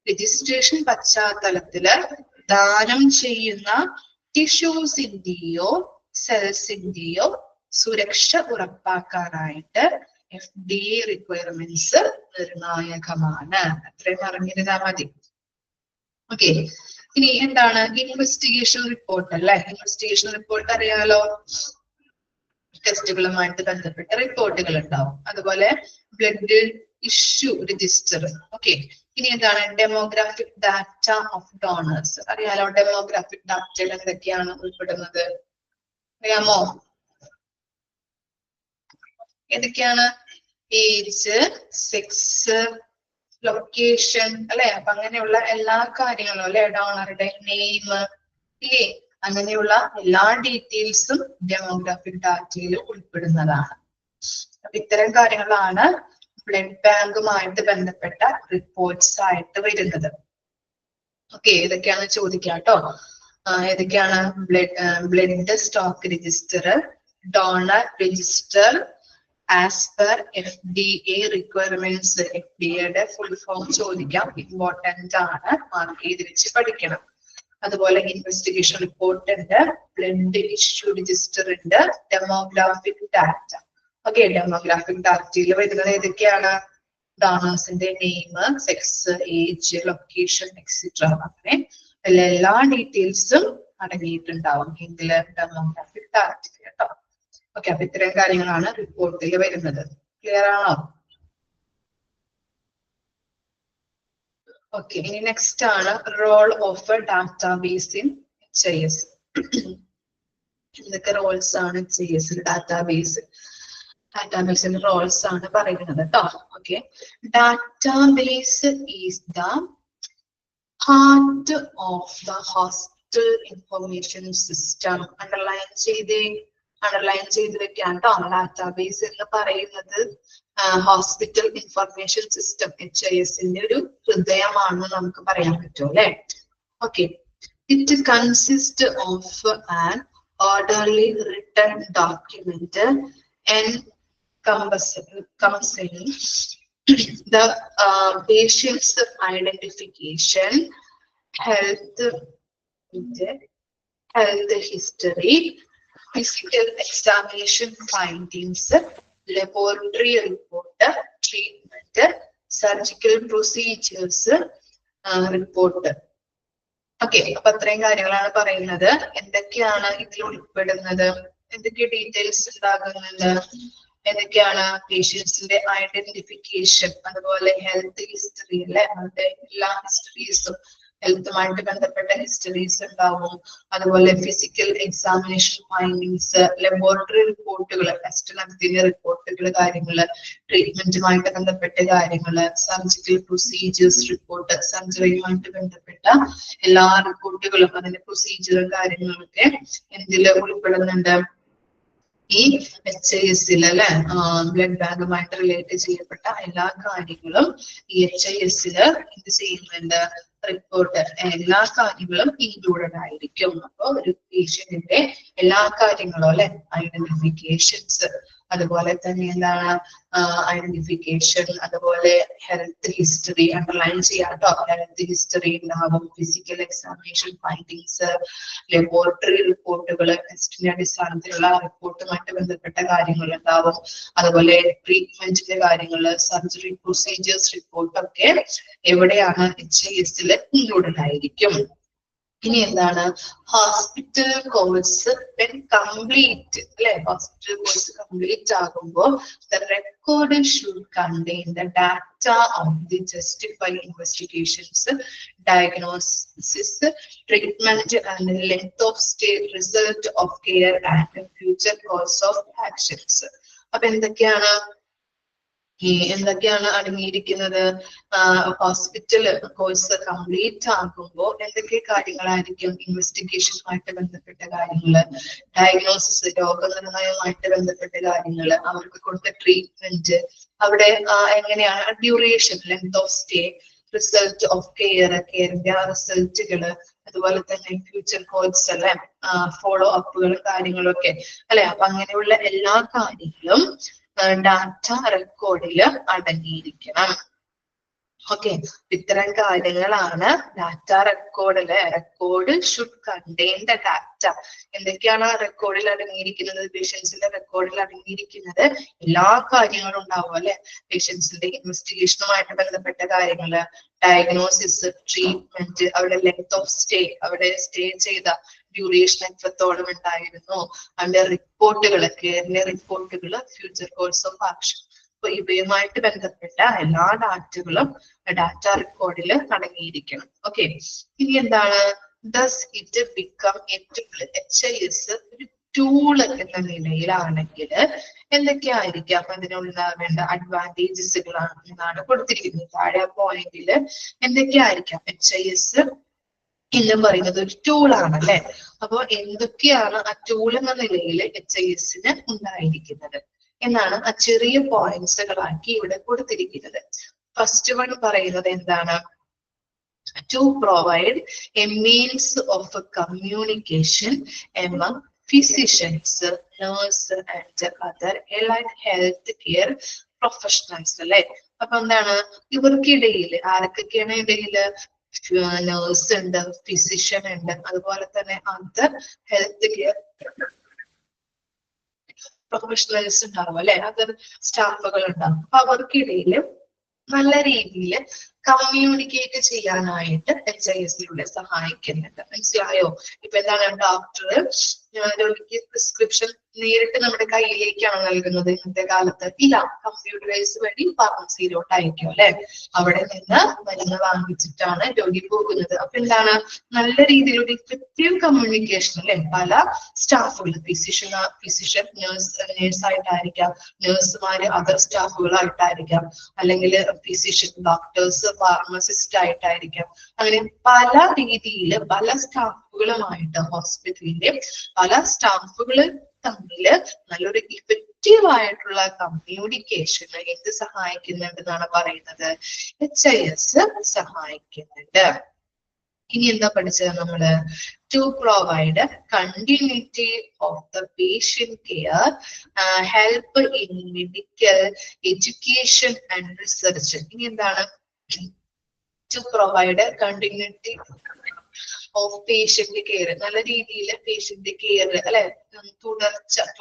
Speaker 1: രജിസ്ട്രേഷൻ പശ്ചാത്തലത്തില് ദാനം ചെയ്യുന്ന ടിഷ്യൂസിന്റെയോ സെൽസിന്റെയോ സുരക്ഷ ഉറപ്പാക്കാനായിട്ട് FDA റിക്വയർമെന്റ്സ് നിർണായകമാണ്. അത്രയും അറിഞ്ഞിരുന്നാൽ മതി. ഓക്കെ, ഇനി എന്താണ് ഇൻവെസ്റ്റിഗേഷൻ റിപ്പോർട്ട് അല്ലെ. ഇൻവെസ്റ്റിഗേഷൻ റിപ്പോർട്ട് അറിയാലോ, ടെസ്റ്റുകളുമായിട്ട് ബന്ധപ്പെട്ട റിപ്പോർട്ടുകൾ ഉണ്ടാവും. അതുപോലെ ബ്ലഡ് ഇഷ്യൂ രജിസ്റ്റർ. ഓക്കെ, ഇനി എന്താണ് ഡെമോഗ്രാഫിക് ഡാറ്റ ഓഫ് ഡോണേഴ്സ് അറിയാലോ. ഡെമോഗ്രാഫിക് ഡാറ്റയിൽ എന്തൊക്കെയാണ് ഉൾപ്പെടുന്നത് അറിയാമോ? ഏതൊക്കെയാണ്? ഏജ്, സെക്സ്, ലൊക്കേഷൻ അല്ലെ. അപ്പൊ അങ്ങനെയുള്ള എല്ലാ കാര്യങ്ങളും അല്ലെ, ഡോണറുടെ നെയിം ഇല്ലേ, അങ്ങനെയുള്ള എല്ലാ ഡീറ്റെയിൽസും ഡെമോഗ്രാഫിക് ഡാറ്റയിൽ ഉൾപ്പെടുന്നതാണ്. അപ്പൊ ഇത്തരം കാര്യങ്ങളാണ് ബ്ലഡ് ബാങ്കുമായിട്ട് ബന്ധപ്പെട്ട റിപ്പോർട്ട്സ് ആയിട്ട് വരുന്നത്. ഓക്കെ, ഏതൊക്കെയാണെന്ന് ചോദിക്കാം കേട്ടോ. ഏതൊക്കെയാണ്? Blood stock register, donor register as per FDA requirements. FDAയുടെ ഫുൾ ഫോം ചോദിക്കാം, ഇമ്പോർട്ടന്റ് ആണ്, മാർക്ക് ചെയ്ത് വെച്ച് പഠിക്കണം. അതുപോലെ ഇൻവെസ്റ്റിഗേഷൻ റിപ്പോർട്ട് ഉണ്ട്, ബ്ലഡ് ഇഷ്യൂ രജിസ്റ്റർ ഉണ്ട്, ഡെമോഗ്രാഫിക് ഡാറ്റ. ഓക്കെ, ഡെമോഗ്രാഫിക് ഡാറ്റയിൽ വരുന്നത് ഏതൊക്കെയാണ്? ഡോണേഴ്സിന്റെ name, sex, age, location etcetera. അങ്ങനെ എല്ലാ ഡീറ്റെയിൽസും അടങ്ങിയിട്ടുണ്ടാവും ഇതില് ഡെമോഗ്രാഫിക് ഡാറ്റ കേട്ടോ. ഓക്കെ, അപ്പൊ ഇത്തരം കാര്യങ്ങളാണ് റിപ്പോർട്ടിൽ വരുന്നത്. ക്ലിയർ ആണോ? ഓക്കെ, ഇനി നെക്സ്റ്റ് ആണ് role of database in HIS. എന്തൊക്കെ റോൾസ് ആണ് HIS ഡാറ്റാബേസിന്റെ റോൾസ് ആണ് പറയുന്നത് കേട്ടോ. Okay, database is the heart of the hospital information system. Underline ചെയ്ത് വെക്കാൻ കേട്ടോ. ഡാറ്റാബേസ് എന്ന് പറയുന്നത് ഹോസ്പിറ്റൽ ഇൻഫർമേഷൻ സിസ്റ്റം HISന്റെ ഒരു ഹൃദയമാണെന്ന് നമുക്ക് പറയാൻ പറ്റും അല്ലെ. Okay, it consist of an orderly written document encompassing the patient's identification, health history, physical examination findings, laboratory report, treatment, surgical procedures report. Okay, അപ്പൊ അത്രയും കാര്യങ്ങളാണ് പറയുന്നത്. എന്തൊക്കെയാണ് ഇതിൽ ഉൾപ്പെടുന്നത്, എന്തൊക്കെ ഡീറ്റെയിൽസ് ഉണ്ടാകുന്നുണ്ട്, എന്തൊക്കെയാണ്? പേഷ്യൻസിന്റെ ഐഡന്റിഫിക്കേഷൻ, അതുപോലെ ഹെൽത്ത് ഹിസ്റ്ററി അല്ലെ, അവരുടെ എല്ലാ ഹിസ്റ്ററീസും, ഹെൽത്തുമായിട്ട് ബന്ധപ്പെട്ട ഹിസ്റ്ററീസ് ഉണ്ടാവും. അതുപോലെ ഫിസിക്കൽ എക്സാമിനേഷൻ ഫൈൻഡിങ്സ്, ലബോറട്ടറി റിപ്പോർട്ടുകൾ, ടെസ്റ്റ് നടത്തിയ റിപ്പോർട്ടുകൾ, കാര്യങ്ങള്, ട്രീറ്റ്മെന്റുമായിട്ട് ബന്ധപ്പെട്ട കാര്യങ്ങള്, സർജിക്കൽ പ്രൊസീജിയേഴ്സ് റിപ്പോർട്ട്, സർജറിയുമായിട്ട് ബന്ധപ്പെട്ട എല്ലാ റിപ്പോർട്ടുകളും അതിന്റെ പ്രൊസീജിയറും കാര്യങ്ങളൊക്കെ എന്തിൽ ഉൾപ്പെടുന്നുണ്ട്? ഈ HIS അല്ലെ ബ്ലഡ് ബാങ്കുമായിട്ട് റിലേറ്റ് ചെയ്യപ്പെട്ട എല്ലാ കാര്യങ്ങളും ഈ HIS എന്ത് ചെയ്യുന്നുണ്ട്, റിപ്പോർട്ട് എല്ലാ കാര്യങ്ങളും ഇൻക്ലൂഡഡ് ആയിരിക്കും. അപ്പൊ ഒരു പേഷ്യന്റിന്റെ എല്ലാ കാര്യങ്ങളും അല്ലെ, ഐഡന്റിഫിക്കേഷൻസ്, അതുപോലെ തന്നെ എന്താണ് ഐഡന്റിഫിക്കേഷൻ, അതുപോലെ ഹെൽത്ത് ഹിസ്റ്ററി അണ്ടർലൈൻ ചെയ്യാട്ടോ. ഹെൽത്ത് ഹിസ്റ്ററി ഉണ്ടാവും, ഫിസിക്കൽ എക്സാമിനേഷൻ ഫൈൻഡിങ്സ്, ലബോറട്ടറി റിപ്പോർട്ടുകൾ, ടെസ്റ്റിന്റെ അടിസ്ഥാനത്തിലുള്ള റിപ്പോർട്ടുമായിട്ട് ബന്ധപ്പെട്ട കാര്യങ്ങൾ ഉണ്ടാവും, അതുപോലെ ട്രീറ്റ്മെന്റിന്റെ കാര്യങ്ങൾ, സർജറി പ്രൊസീജിയേഴ്സ് റിപ്പോർട്ടൊക്കെ എവിടെയാണ് HIS ഇൻക്ലൂഡഡ് ആയിരിക്കും. ഇനി എന്താണ് ഹോസ്പിറ്റൽ കോഴ്സ് കംപ്ലീറ്റ് അല്ലെ, ഹോസ്പിറ്റൽ കോഴ്സ് കംപ്ലീറ്റ് ആകുമ്പോൾ the record should contain the data of the justified investigations, diagnosis, treatment and length of stay, result of care and future course of actions. അപ്പൊ എന്തൊക്കെയാണ് അടങ്ങിയിരിക്കുന്നത്? ഹോസ്പിറ്റൽ കോഴ്സ് കംപ്ലീറ്റ് ആകുമ്പോൾ എന്തൊക്കെ കാര്യങ്ങളായിരിക്കും? ഇൻവെസ്റ്റിഗേഷനുമായിട്ട് ബന്ധപ്പെട്ട കാര്യങ്ങള്, ഡയഗ്നോസിസ് രോഗനിർണയവുമായിട്ട് ബന്ധപ്പെട്ട കാര്യങ്ങള്, അവർക്ക് കൊടുത്ത ട്രീറ്റ്മെന്റ്, അവിടെ എങ്ങനെയാണ് duration, length of stay, result of കെയറിന്റെ ആ റിസൾട്ടുകള്, അതുപോലെ തന്നെ ഫ്യൂച്ചർ കോഴ്സ് അല്ലെ, ഫോളോ അപ്പുകളും കാര്യങ്ങളും ഒക്കെ അല്ലെ. അപ്പൊ അങ്ങനെയുള്ള എല്ലാ കാര്യങ്ങളും ഡാറ്റ റെക്കോർഡിൽ അടങ്ങിയിരിക്കണം. ഓക്കെ, ഇത്തരം കാര്യങ്ങളാണ് ഡാറ്റ റെക്കോർഡില്. Record should contain the data. എന്തൊക്കെയാണ് റെക്കോർഡിൽ അടങ്ങിയിരിക്കുന്നത്? പേഷ്യൻസിന്റെ റെക്കോർഡിൽ അടങ്ങിയിരിക്കുന്നത് എല്ലാ കാര്യങ്ങളും ഉണ്ടാവും അല്ലെ. പേഷ്യൻസിന്റെ ഇൻവെസ്റ്റിഗേഷനുമായിട്ട് ബന്ധപ്പെട്ട കാര്യങ്ങള്, ഡയഗ്നോസിസ്, ട്രീറ്റ്മെന്റ്, അവിടെ ലെങ്ത് ഓഫ് സ്റ്റേ, അവിടെ സ്റ്റേ ചെയ്ത ഡ്യൂറേഷൻ എത്രത്തോളം ഉണ്ടായിരുന്നു, അതിന്റെ റിപ്പോർട്ടുകള്, കെയറിന്റെ റിപ്പോർട്ടുകള്, ഫ്യൂച്ചർ കോഴ്സ് ഓഫ് ആക്ഷൻ. അപ്പൊ ഇവയുമായിട്ട് ബന്ധപ്പെട്ട എല്ലാ ഡാറ്റകളും ഡാറ്റ റെക്കോർഡിൽ അടങ്ങിയിരിക്കണം. ഓക്കെ, ഇനി എന്താണ് does it become a tool. HIS ഒരു ടൂള് എന്ന നിലയിലാണെങ്കിൽ എന്തൊക്കെയായിരിക്കാം അതിനുണ്ടാവേണ്ട അഡ്വാൻറ്റേജസുകളാണ് എന്നാണ് കൊടുത്തിരിക്കുന്നത്. താഴെ പോയിന്റില് എന്തൊക്കെയായിരിക്കാം HIS എന്ന് പറയുന്നത് ഒരു ടൂളാണ് അല്ലെ. അപ്പൊ എന്തൊക്കെയാണ് ആ ടൂൾ എന്ന നിലയിൽ HIS ഉണ്ടായിരിക്കുന്നത് എന്നാണ് ആ ചെറിയ പോയിന്റ്സുകളാക്കി ഇവിടെ കൊടുത്തിരിക്കുന്നത്. ഫസ്റ്റ് വൺ പറയുന്നത് എന്താണ്? To provide a means of communication among physicians, nurse and other allied health care professionals അല്ലെ. അപ്പൊ എന്താണ് ഇവർക്കിടയിൽ ആർക്കൊക്കെയാണ് ഇടയില്? നഴ്സ് ഉണ്ട്, ഫിസിഷ്യൻ ഉണ്ട്, അതുപോലെ തന്നെ അതർ ഹെൽത്ത് കെയർ പ്രൊഫഷണൽസ് ഉണ്ടാവും അല്ലെ, അതർ സ്റ്റാഫുകൾ ഉണ്ടാവും. അപ്പൊ അവർക്കിടയിൽ നല്ല രീതിയിൽ കമ്മ്യൂണിക്കേറ്റ് ചെയ്യാനായിട്ട് HIS സഹായിക്കുന്നുണ്ട്. മനസ്സിലായോ? ഇപ്പൊ എന്താണ് ഡോക്ടർ രോഗിക്ക് പ്രിസ്ക്രിപ്ഷൻ നേരിട്ട് നമ്മുടെ കയ്യിലേക്കാണ് നൽകുന്നത് ഇന്നത്തെ കാലത്ത്? ഇല്ല, കമ്പ്യൂട്ടറൈസ് വഴി ഫാർമസിയിലോട്ട് അയക്കും അല്ലെ. അവിടെ നിന്ന് മരുന്ന് വാങ്ങിച്ചിട്ടാണ് രോഗി പോകുന്നത്. അപ്പൊ എന്താണ് നല്ല രീതിയിലുള്ള ഇഫക്റ്റീവ് കമ്മ്യൂണിക്കേഷൻ അല്ലെ. പല സ്റ്റാഫുകൾ, ഫിസിഷ്യൻ നേഴ്സായിട്ടായിരിക്കാം, നേഴ്സുമാര് അതർ സ്റ്റാഫുകളായിട്ടായിരിക്കാം, അല്ലെങ്കിൽ ഫിസിഷ്യൻ ഡോക്ടേഴ്സ് ഫാർമസിസ്റ്റ് ആയിട്ടായിരിക്കാം. അങ്ങനെ പല രീതിയിൽ പല സ്റ്റാഫുകളുമായിട്ട് ഹോസ്പിറ്റലിന്റെ പല സ്റ്റാഫുകൾ തമ്മില് നല്ലൊരു ഇഫക്റ്റീവ് ആയിട്ടുള്ള കമ്മ്യൂണിക്കേഷൻ എന്ത് സഹായിക്കുന്നുണ്ടെന്നാണ് പറയുന്നത്? HIS സഹായിക്കുന്നുണ്ട്. ഇനി എന്താ പഠിച്ചത് നമ്മള്? To provide continuity of the patient care, help in medical education and research. ഇനി എന്താണ്? To provide continuity of patient care, നല്ല രീതിയിൽ പേഷ്യന്റ് കെയർ അല്ലെ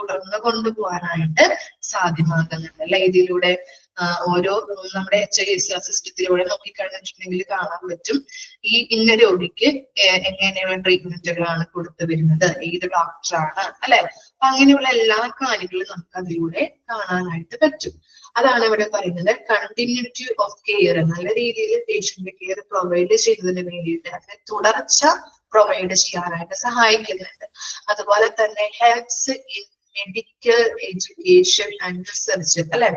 Speaker 1: തുടർന്ന് കൊണ്ടുപോകാനായിട്ട് സാധ്യമാകുന്നുണ്ട് അല്ലെ. ഇതിലൂടെ ഓരോ നമ്മുടെ HIS സിസ്റ്റത്തിലൂടെ നോക്കിക്കഴിഞ്ഞിട്ടുണ്ടെങ്കിൽ കാണാൻ പറ്റും ഈ ഇന്ന രോഗിക്ക് എങ്ങനെയുള്ള ട്രീറ്റ്മെന്റുകളാണ് കൊടുത്തു വരുന്നത്, ഏത് ഡോക്ടറാണ് അല്ലെ. അപ്പൊ അങ്ങനെയുള്ള എല്ലാ കാര്യങ്ങളും നമുക്ക് അതിലൂടെ കാണാനായിട്ട് പറ്റും. അതാണ് ഇവിടെ പറയുന്നത് കണ്ടിന്യൂറ്റി ഓഫ് കെയർ. നല്ല രീതിയിൽ പേഷ്യന്റ് കെയർ പ്രൊവൈഡ് ചെയ്യുന്നതിന് വേണ്ടിയിട്ട് അതിനെ തുടർച്ച പ്രൊവൈഡ് ചെയ്യാനായിട്ട് സഹായിക്കുന്നുണ്ട്. അതുപോലെ തന്നെ helps in medical education and research അല്ലെ,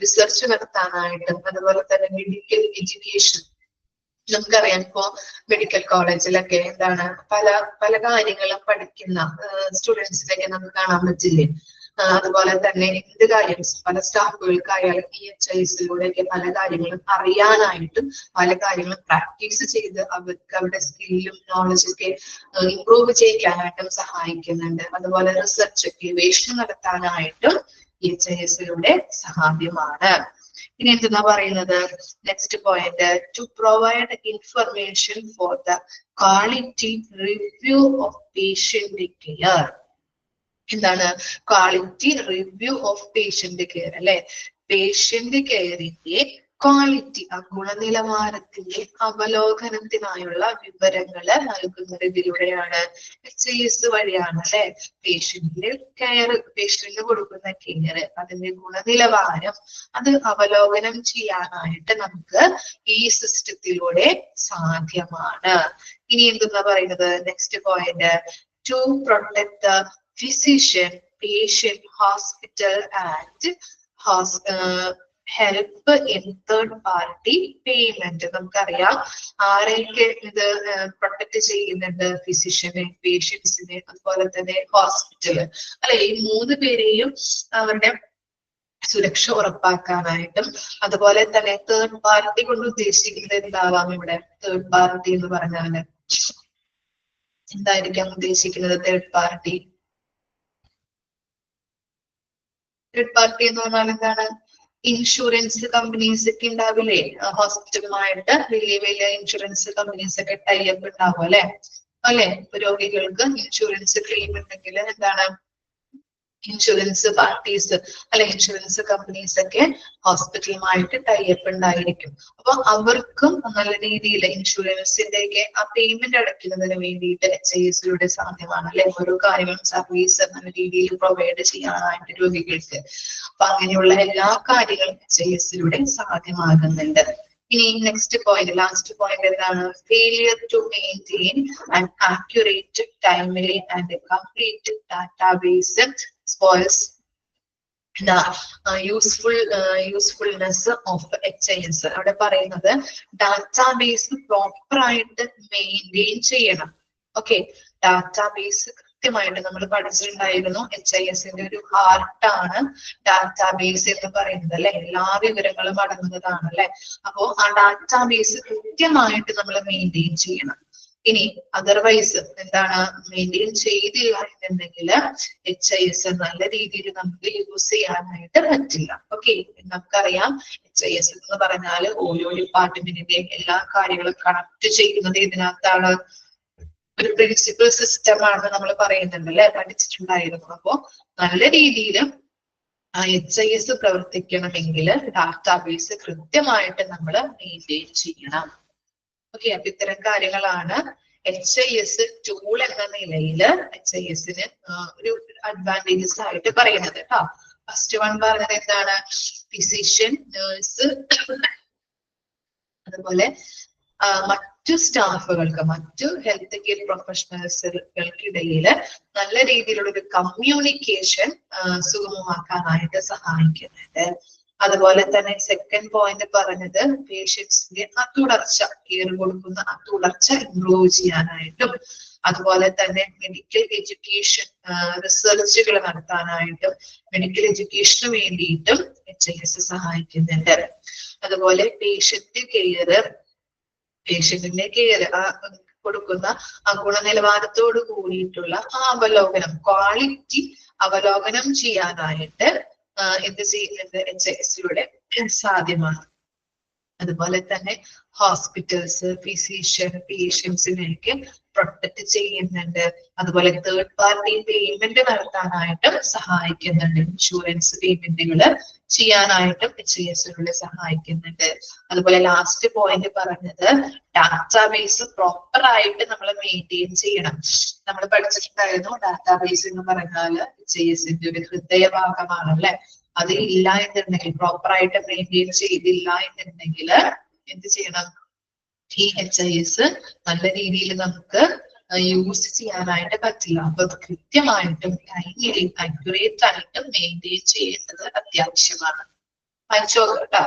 Speaker 1: റിസർച്ച് നടത്താനായിട്ടും അതുപോലെ തന്നെ മെഡിക്കൽ എഡ്യൂക്കേഷൻ. നമുക്കറിയാം ഇപ്പോ മെഡിക്കൽ കോളേജിലൊക്കെ എന്താണ് പല പല കാര്യങ്ങളും പഠിക്കുന്ന സ്റ്റുഡൻസിനൊക്കെ നമുക്ക് കാണാൻ പറ്റില്ലേ? അതുപോലെ തന്നെ എന്ത് കാര്യം പല സ്റ്റാഫുകൾക്കായാലും EHIS-ലൂടെയൊക്കെ പല കാര്യങ്ങളും അറിയാനായിട്ടും പല കാര്യങ്ങളും പ്രാക്ടീസ് ചെയ്ത് അവർക്ക് അവരുടെ സ്കില്ലും നോളജൊക്കെ ഇംപ്രൂവ് ചെയ്യിക്കാനായിട്ടും സഹായിക്കുന്നുണ്ട്. അതുപോലെ റിസർച്ച് ഗവേഷണം നടത്താനായിട്ടും EHIS-ലൂടെ സാധ്യമാണ്. ഇനി എന്താ പറയുന്നത്, next point, to provide information for the quality review of patient care. എന്താണ് quality review of patient care അല്ലെ? പേഷ്യന്റ് കെയറിന്റെ ക്വാളിറ്റി, ആ ഗുണനിലവാരത്തിന്റെ അവലോകനത്തിനായുള്ള വിവരങ്ങള് നൽകുന്നത് ഇതിലൂടെയാണ്, HIS വഴിയാണ് അല്ലെ? പേഷ്യന്റിന്റെ കെയർ, പേഷ്യന്റിന് കൊടുക്കുന്ന കെയർ, അതിന്റെ ഗുണനിലവാരം അത് അവലോകനം ചെയ്യാനായിട്ട് നമുക്ക് ഈ സിസ്റ്റത്തിലൂടെ സാധ്യമാണ്. ഇനി എന്തെന്നാ പറയുന്നത്, next point, to protect the physician, patient, hospital and help in third party payment. നമുക്കറിയാം ആരെയൊക്കെ ഇത് പ്രൊട്ടക്ട് ചെയ്യുന്നുണ്ട്, ഫിസിഷ്യനെ, പേഷ്യൻസിനെ, അതുപോലെ തന്നെ ഹോസ്പിറ്റല് അല്ലെ? ഈ മൂന്ന് പേരെയും അവരുടെ സുരക്ഷ ഉറപ്പാക്കാനായിട്ടും, അതുപോലെ തന്നെ തേർഡ് പാർട്ടി കൊണ്ട് ഉദ്ദേശിക്കുന്നത് എന്താവാം ഇവിടെ? തേർഡ് പാർട്ടി എന്ന് പറഞ്ഞാല് എന്തായിരിക്കാം ഉദ്ദേശിക്കുന്നത്? തേർഡ് പാർട്ടി എന്ന് പറഞ്ഞാൽ എന്താണ്? ഇൻഷുറൻസ് കമ്പനീസ് ഒക്കെ ഉണ്ടാവില്ലേ? ഹോസ്പിറ്റലുമായിട്ട് വലിയ വലിയ ഇൻഷുറൻസ് കമ്പനീസ് ഒക്കെ ടൈപ്പ് ഉണ്ടാവും അല്ലെ? രോഗികൾക്ക് ഇൻഷുറൻസ് ക്ലെയിം ഉണ്ടെങ്കിൽ എന്താണ്, ഇൻഷുറൻസ് പാർട്ടീസ് അല്ലെ, ഇൻഷുറൻസ് കമ്പനീസ് ഒക്കെ ഹോസ്പിറ്റലുമായിട്ട് ടൈപ്പ് ഉണ്ടായിരിക്കും. അപ്പൊ അവർക്കും നല്ല രീതിയിൽ ഇൻഷുറൻസിന്റെ ഒക്കെ ആ പേയ്മെന്റ് അടയ്ക്കുന്നതിന് വേണ്ടിയിട്ട് HIS-ലൂടെ സാധ്യമാണ് അല്ലെ? ഓരോ കാര്യങ്ങളും സർവീസ് നല്ല രീതിയിൽ പ്രൊവൈഡ് ചെയ്യാനായിട്ട് രോഗികൾക്ക്. അപ്പൊ അങ്ങനെയുള്ള എല്ലാ കാര്യങ്ങളും HIS-ലൂടെ സാധ്യമാകുന്നുണ്ട്. ഇനി നെക്സ്റ്റ് പോയിന്റ്, ലാസ്റ്റ് പോയിന്റ് എന്താണ്? Failure to maintain and accurate, timely and complete database spoils the usefulness of HIS. അവിടെ പറയുന്നത് ഡാറ്റാബേസ് പ്രോപ്പർ ആയിട്ട് മെയിൻറ്റെയിൻ ചെയ്യണം. ഓക്കെ, ഡാറ്റാബേസ് കൃത്യമായിട്ട് നമ്മൾ പഠിച്ചിട്ടുണ്ടായിരുന്നു. HIS-ന്റെ ഒരു ഹാർട്ടാണ് ഡാറ്റാബേസ് എന്ന് പറയുന്നത് അല്ലെ? എല്ലാ വിവരങ്ങളും അടങ്ങുന്നതാണ് അല്ലെ? അപ്പോ ആ ഡാറ്റാബേസ് കൃത്യമായിട്ട് നമ്മൾ മെയിൻറ്റെയിൻ ചെയ്യണം. ഇനി അതർവൈസ് എന്താണ്, മെയിൻറ്റെയിൻ ചെയ്തില്ല എന്നുണ്ടെങ്കിൽ HIS നല്ല രീതിയിൽ നമുക്ക് യൂസ് ചെയ്യാനായിട്ട് പറ്റില്ല. ഓക്കെ, നമുക്കറിയാം HIS എന്ന് പറഞ്ഞാൽ ഓരോ ഡിപ്പാർട്ട്മെന്റിന്റെ എല്ലാ കാര്യങ്ങളും കണക്ട് ചെയ്യുന്നത് ഇതിനകത്താണ്. ഒരു പ്രിൻസിപ്പൽ സിസ്റ്റം ആണ് നമ്മൾ പറയുന്നുണ്ട് അല്ലെ? പഠിച്ചിട്ടുണ്ടായിരുന്നു. അപ്പോ നല്ല രീതിയിൽ HIS പ്രവർത്തിക്കണമെങ്കിൽ ഡാറ്റാബേസ് കൃത്യമായിട്ട് നമ്മൾ മെയിൻറ്റെയിൻ ചെയ്യണം. ഓക്കെ, അപ്പൊ ഇത്തരം കാര്യങ്ങളാണ് HIS ടൂൾ എന്ന നിലയിൽ HIS-ന് ഒരു അഡ്വാൻറ്റേജസ് ആയിട്ട് പറയുന്നത് കേട്ടോ. ഫസ്റ്റ് വൺ പറഞ്ഞത് എന്താണ്? ഫിസിഷ്യൻ, നേഴ്സ്, അതുപോലെ മറ്റു സ്റ്റാഫുകൾക്ക്, മറ്റു ഹെൽത്ത് കെയർ പ്രൊഫഷണൽസുകൾക്കിടയിൽ നല്ല രീതിയിലുള്ള ഒരു കമ്മ്യൂണിക്കേഷൻ സുഗമമാക്കാനായിട്ട് സഹായിക്കുന്നുണ്ട്. അതുപോലെ തന്നെ സെക്കൻഡ് പോയിന്റ് പറഞ്ഞത് പേഷ്യൻസിന്റെ ആ തുടർച്ച, കെയർ കൊടുക്കുന്ന ആ തുടർച്ച ഇംപ്രൂവ് ചെയ്യാനായിട്ടും, അതുപോലെ തന്നെ മെഡിക്കൽ എഡ്യൂക്കേഷൻ റിസർച്ചുകൾ നടത്താനായിട്ടും മെഡിക്കൽ എഡ്യൂക്കേഷന് വേണ്ടിയിട്ടും HIS സഹായിക്കുന്നുണ്ട്. അതുപോലെ പേഷ്യന്റിന്റെ കെയർ കൊടുക്കുന്ന ആ ഗുണനിലവാരത്തോട് കൂടിയിട്ടുള്ള ആ അവലോകനം, ക്വാളിറ്റി അവലോകനം ചെയ്യാനായിട്ട് എന്ത് ചെയ്യുന്നുണ്ട്? HIS-ലൂടെ സാധ്യമാണ്. അതുപോലെ തന്നെ ഹോസ്പിറ്റൽസ്, ഫിസിഷ്യൻ, പേഷ്യൻസിനെയൊക്കെ പ്രൊട്ടക്ട് ചെയ്യുന്നുണ്ട്. അതുപോലെ തേർഡ് പാർട്ടി പേയ്മെന്റ് നടത്താനായിട്ടും സഹായിക്കുന്നുണ്ട്. ഇൻഷുറൻസ് പേയ്മെന്റുകൾ ചെയ്യാനായിട്ടും HIS-ലൂടെ സഹായിക്കുന്നുണ്ട്. അതുപോലെ ലാസ്റ്റ് പോയിന്റ് പറഞ്ഞത് ഡാറ്റാബേസ് പ്രോപ്പർ ആയിട്ട് നമ്മൾ മെയിൻറ്റെയിൻ ചെയ്യണം. നമ്മൾ പഠിച്ചിട്ടുണ്ടായിരുന്നു ഡാറ്റാബേസ് എന്ന് പറഞ്ഞാൽ HIS-ന്റെ ഒരു ഹൃദയഭാഗമാണ് അല്ലെ? അത് ഇല്ല എന്നുണ്ടെങ്കിൽ, പ്രോപ്പർ ആയിട്ട് മെയിൻറ്റെയിൻ ചെയ്തില്ല എന്നുണ്ടെങ്കിൽ എന്ത് ചെയ്യണം? ഈ HIS നല്ല രീതിയിൽ നമുക്ക് യൂസ് ചെയ്യാനായിട്ട് പറ്റില്ല. അപ്പൊ കൃത്യമായിട്ടും ടൈമിലി അക്യുറേറ്റ് ആയിട്ടും മെയിൻറ്റെയിൻ ചെയ്യേണ്ടത് അത്യാവശ്യമാണ്. വായിച്ചോ കേട്ടോ.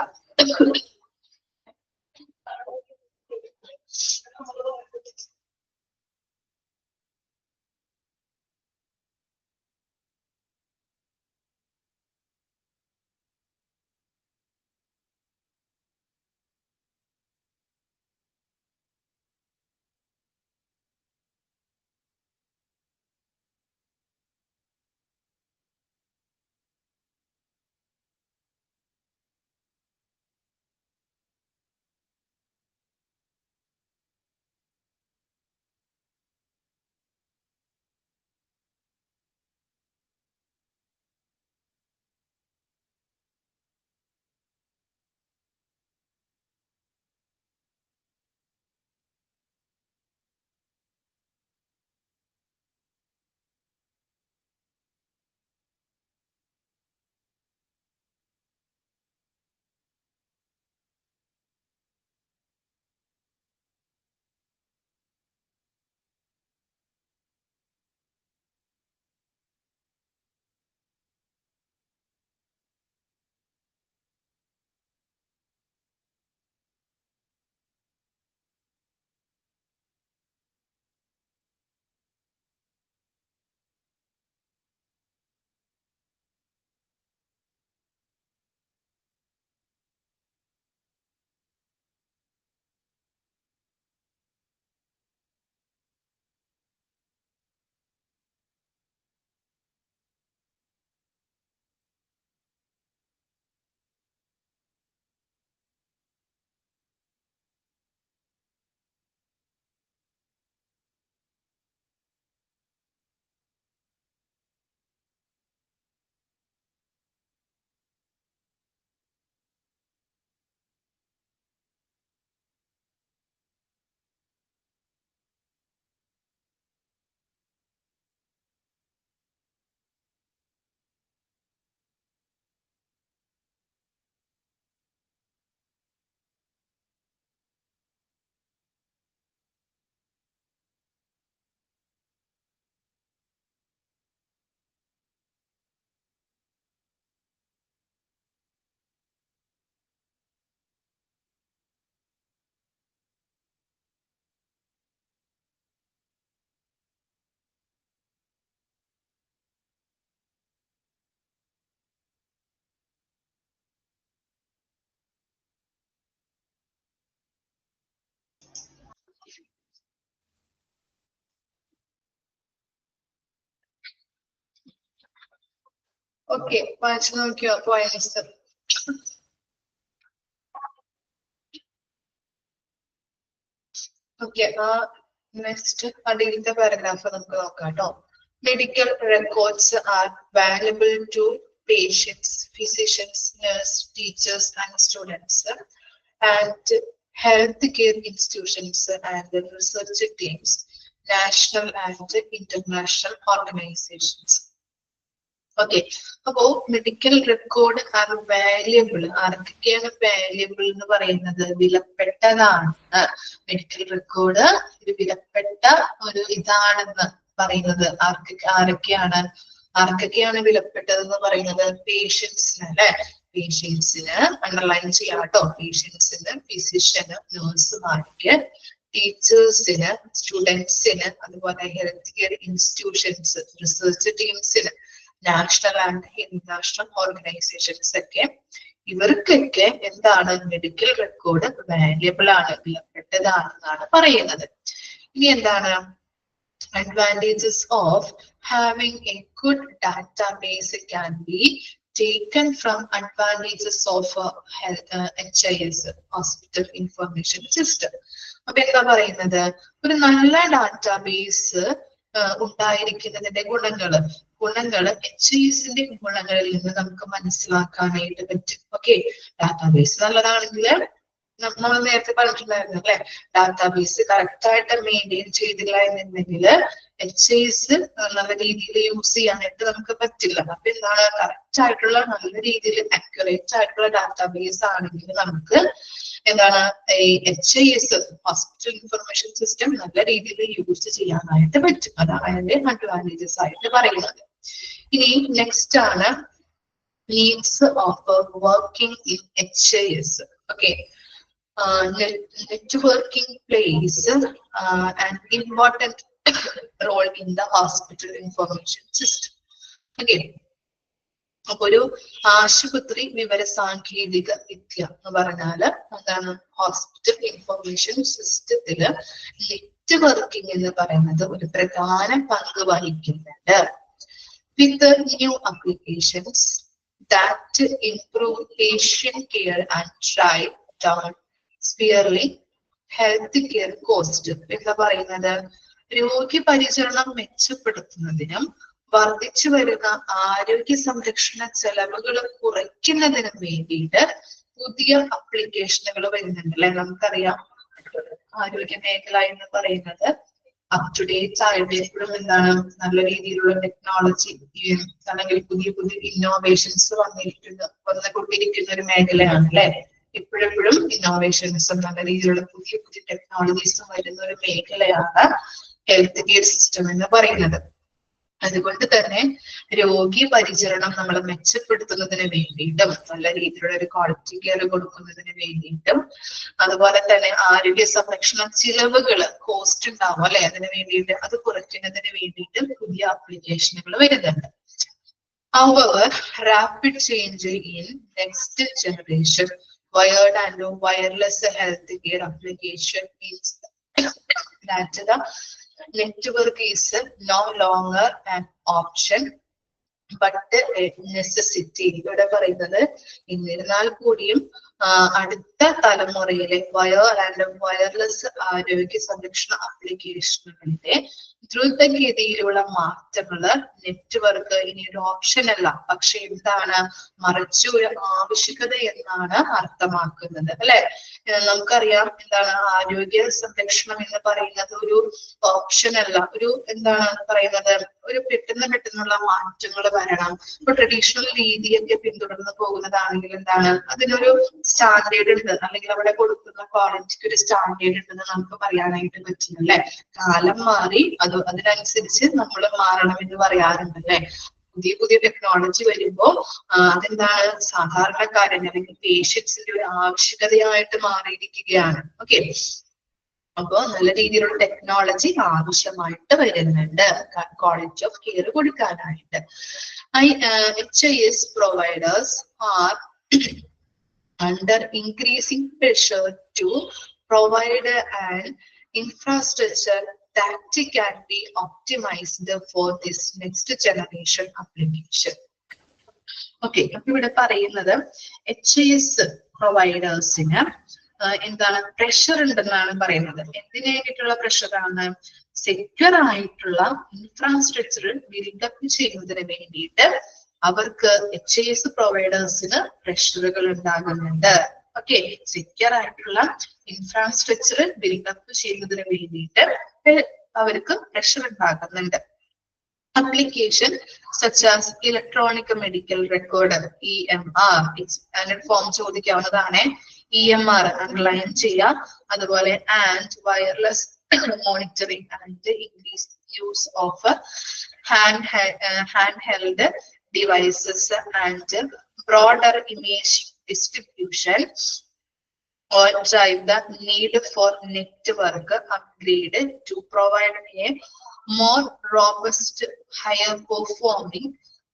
Speaker 1: ഓക്കെ, വായിച്ചു നോക്കിയോ പോയിന്റ്സ്? ഓക്കെ, നെക്സ്റ്റ് അടിയിലത്തെ പാരഗ്രാഫ് നമുക്ക് നോക്കാം കേട്ടോ. Medical records are valuable to patients, physicians, nurse, teachers, and students, and healthcare institutions and research teams, national and international organizations. Okay, അപ്പോ മെഡിക്കൽ റെക്കോർഡ് ആർ വാല്യബിൾ. ആർക്കൊക്കെയാണ് വാല്യബിൾ എന്ന് പറയുന്നത്? വിലപ്പെട്ടതാണ്. മെഡിക്കൽ റെക്കോർഡ് ഒരു വിലപ്പെട്ട ഒരു ഇതാണെന്ന് പറയുന്നത് ആർക്കൊക്കെയാണ് വിലപ്പെട്ടതെന്ന് പറയുന്നത്? പേഷ്യൻസിന് അല്ലെ. പേഷ്യൻസിന് അണ്ടർലൈൻ ചെയ്യാം കേട്ടോ. പേഷ്യൻസിന്, ഫിസിഷ്യന്, നഴ്സുമാർക്ക്, ടീച്ചേഴ്സിന്, സ്റ്റുഡൻസിന്, അതുപോലെ ഹെൽത്ത് കെയർ ഇൻസ്റ്റിറ്റ്യൂഷൻസ്, റിസർച്ച് ടീംസിന്, നാഷണൽ ആൻഡ് ഇന്റർനാഷണൽ ഓർഗനൈസേഷൻസ് ഒക്കെ, ഇവർക്കൊക്കെ എന്താണ്? മെഡിക്കൽ റെക്കോർഡ് വാല്യബിൾ ആണ്, വിലപ്പെട്ടതാണെന്നാണ് പറയുന്നത്. ഇനി എന്താണ്? Advantages of having a good database can be taken from advantages of HIS, Hospital Information System. അപ്പൊ എന്താ പറയുന്നത്? ഒരു നല്ല ഡാറ്റാബേസ് ഉണ്ടായിരിക്കുന്നതിന്റെ ഗുണങ്ങള് HISന്റെ ഗുണങ്ങളിൽ നിന്ന് നമുക്ക് മനസ്സിലാക്കാനായിട്ട് പറ്റും. ഓക്കെ, ഡാറ്റാബേസ് നല്ലതാണെങ്കിൽ നമ്മൾ നേരത്തെ പറഞ്ഞിട്ടുണ്ടായിരുന്നു അല്ലെ, ഡാറ്റാബേസ് കറക്റ്റ് ആയിട്ട് മെയിൻറ്റെയിൻ ചെയ്തില്ല എന്നുണ്ടെങ്കിൽ HIS നല്ല രീതിയിൽ യൂസ് ചെയ്യാനായിട്ട് നമുക്ക് പറ്റില്ല. അപ്പൊ എന്താണ്? കറക്റ്റ് ആയിട്ടുള്ള നല്ല രീതിയിൽ അക്യുറേറ്റ് ആയിട്ടുള്ള ഡാറ്റാബേസ് ആണെങ്കിൽ നമുക്ക് എന്താണ് HIS, ഹോസ്പിറ്റൽ ഇൻഫർമേഷൻ സിസ്റ്റം, നല്ല രീതിയിൽ യൂസ് ചെയ്യാനായിട്ട് പറ്റും. അതാണ് അതിന്റെ അഡ്വാൻറ്റേജസ് ആയിട്ട് പറയുന്നത്. ഇനി നെക്സ്റ്റ് ആണ് needs of working in HIS. Okay, networking plays an important role in the hospital information system. Okay, അപ്പൊ ഒരു ആശുപത്രി വിവര സാങ്കേതിക വിദ്യ എന്ന് പറഞ്ഞാല് എന്താണ്? ഹോസ്പിറ്റൽ ഇൻഫർമേഷൻ സിസ്റ്റത്തില് നെറ്റ്വർക്കിംഗ് എന്ന് പറയുന്നത് ഒരു പ്രധാന പങ്ക് വഹിക്കുന്നുണ്ട്. With new applications that improve patient care and drive down spiralling health care cost. എന്താ പറയുന്നത്? രോഗപരിചരണം മെച്ചപ്പെടുത്തുന്നതിനും വർദ്ധിച്ചു വരുന്ന ആരോഗ്യ സംരക്ഷണ ചെലവുകൾ കുറയ്ക്കുന്നതിനും വേണ്ടിയിട്ട് പുതിയ അപ്ലിക്കേഷനുകൾ വരുന്നുണ്ട് അല്ലെ. നമുക്കറിയാം ആരോഗ്യ മേഖല എന്ന് പറയുന്നത് അപ് ടു ഡേറ്റ് ആയിട്ട് എപ്പോഴും എന്താണ്? നല്ല രീതിയിലുള്ള ടെക്നോളജി അല്ലെങ്കിൽ പുതിയ പുതിയ ഇന്നോവേഷൻസ് വന്നുകൊണ്ടിരിക്കുന്ന ഒരു മേഖലയാണ് അല്ലെ. ഇപ്പോഴെപ്പോഴും ഇന്നോവേഷൻസും നല്ല രീതിയിലുള്ള പുതിയ പുതിയ ടെക്നോളജീസും വരുന്ന ഒരു മേഖലയാണ് ഹെൽത്ത് കെയർ സിസ്റ്റം എന്ന് പറയുന്നത്. അതുകൊണ്ട് തന്നെ രോഗി പരിചരണം നമ്മൾ മെച്ചപ്പെടുത്തുന്നതിന് വേണ്ടിയിട്ടും നല്ല രീതിയിലുള്ള ഒരു ക്വാളിറ്റി കെയർ കൊടുക്കുന്നതിന് വേണ്ടിയിട്ടും അതുപോലെ തന്നെ ആരോഗ്യ സംരക്ഷണ ചിലവുകൾ കോസ്റ്റ് ഉണ്ടാവും അല്ലെ, അതിന് വേണ്ടിയിട്ട് അത് കുറയ്ക്കുന്നതിന് വേണ്ടിയിട്ടും പുതിയ ആപ്ലിക്കേഷനുകൾ വരുന്നുണ്ട്. However, rapid change in next generation wired and wireless healthcare application means that the network is no longer an option but a necessity. ഇവിടെ പറയുന്നത് എന്നിരുന്നാൽ കൂടിയും അടുത്ത തലമുറയിലെ വയർ ആൻഡ് വയർലെസ് ആരോഗ്യ സംരക്ഷണ ആപ്ലിക്കേഷനുകളിലെ ദ്രുതഗതിയിലുള്ള മാറ്റങ്ങള് നെറ്റ്വർക്ക് ഇനി ഒരു ഓപ്ഷൻ അല്ല, പക്ഷെ എന്താണ്? മറിച്ച് ഒരു ആവശ്യകത എന്നാണ് അർത്ഥമാക്കുന്നത് അല്ലെ. നമുക്കറിയാം എന്താണ് ആരോഗ്യ സംരക്ഷണം എന്ന് പറയുന്നത് ഒരു ഓപ്ഷൻ അല്ല, ഒരു എന്താണ് പറയുന്നത് ഒരു പെട്ടെന്നുള്ള മാറ്റങ്ങൾ വരണം. ഇപ്പൊ ട്രഡീഷണൽ രീതിയൊക്കെ പിന്തുടർന്ന് പോകുന്നതാണെങ്കിൽ എന്താണ് അതിനൊരു സ്റ്റാൻഡേർഡ് ഉണ്ട്, അല്ലെങ്കിൽ അവിടെ കൊടുക്കുന്ന ക്വാളിറ്റിക്ക് ഒരു സ്റ്റാൻഡേർഡ് ഉണ്ടെന്ന് നമുക്ക് പറയാനായിട്ട് പറ്റില്ല അല്ലെ. കാലം മാറി അതിനനുസരിച്ച് നമ്മൾ മാറണം എന്ന് പറയാറുണ്ട് അല്ലെ. പുതിയ പുതിയ ടെക്നോളജി വരുമ്പോ അതെന്താണ് സാധാരണക്കാരൻ അല്ലെങ്കിൽ പേഷ്യൻസിന്റെ ഒരു ആവശ്യകതയായിട്ട് മാറിയിരിക്കുകയാണ്. ഓക്കെ, അപ്പൊ നല്ല രീതിയിലുള്ള ടെക്നോളജി ആവശ്യമായിട്ട് വരുന്നുണ്ട് ക്വാളിറ്റി ഓഫ് കെയർ കൊടുക്കാനായിട്ട്. HIS providers are under increasing pressure to provide an infrastructure that can be optimized for this next generation application. Okay, അപ്പൊ ഇവിടെ പറയുന്നത് HIS പ്രൊവൈഡേഴ്സിന് എന്താണ് പ്രഷർ ഉണ്ടെന്നാണ് പറയുന്നത്. എന്തിനു വേണ്ടിയിട്ടുള്ള പ്രഷറാണ്? സെക്യൂർ ആയിട്ടുള്ള ഇൻഫ്രാസ്ട്രക്ചർ ബിൽഡപ്പ് ചെയ്യുന്നതിന് വേണ്ടിയിട്ട് അവർക്ക് HIS പ്രൊവൈഡേഴ്സിന് പ്രഷറുകൾ ഉണ്ടാകുന്നുണ്ട്. ഓക്കെ, സെക്യൂർ ആയിട്ടുള്ള ഇൻഫ്രാസ്ട്രക്ചർ ബിൽഡപ്പ് ചെയ്യുന്നതിന് വേണ്ടിയിട്ട് അവർക്ക് പ്രഷർ ഉണ്ടാകുന്നുണ്ട്. Application such as electronic medical record EMR അതിന്റെ ഫോം ചോദിക്കാവുന്നതാണ്. EMR അണ്ടർലൈൻ ചെയ്യാം. അതുപോലെ and wireless monitoring and increase use of handheld devices and broader image distribution or drive the need for network upgrade to provide a more robust, higher performing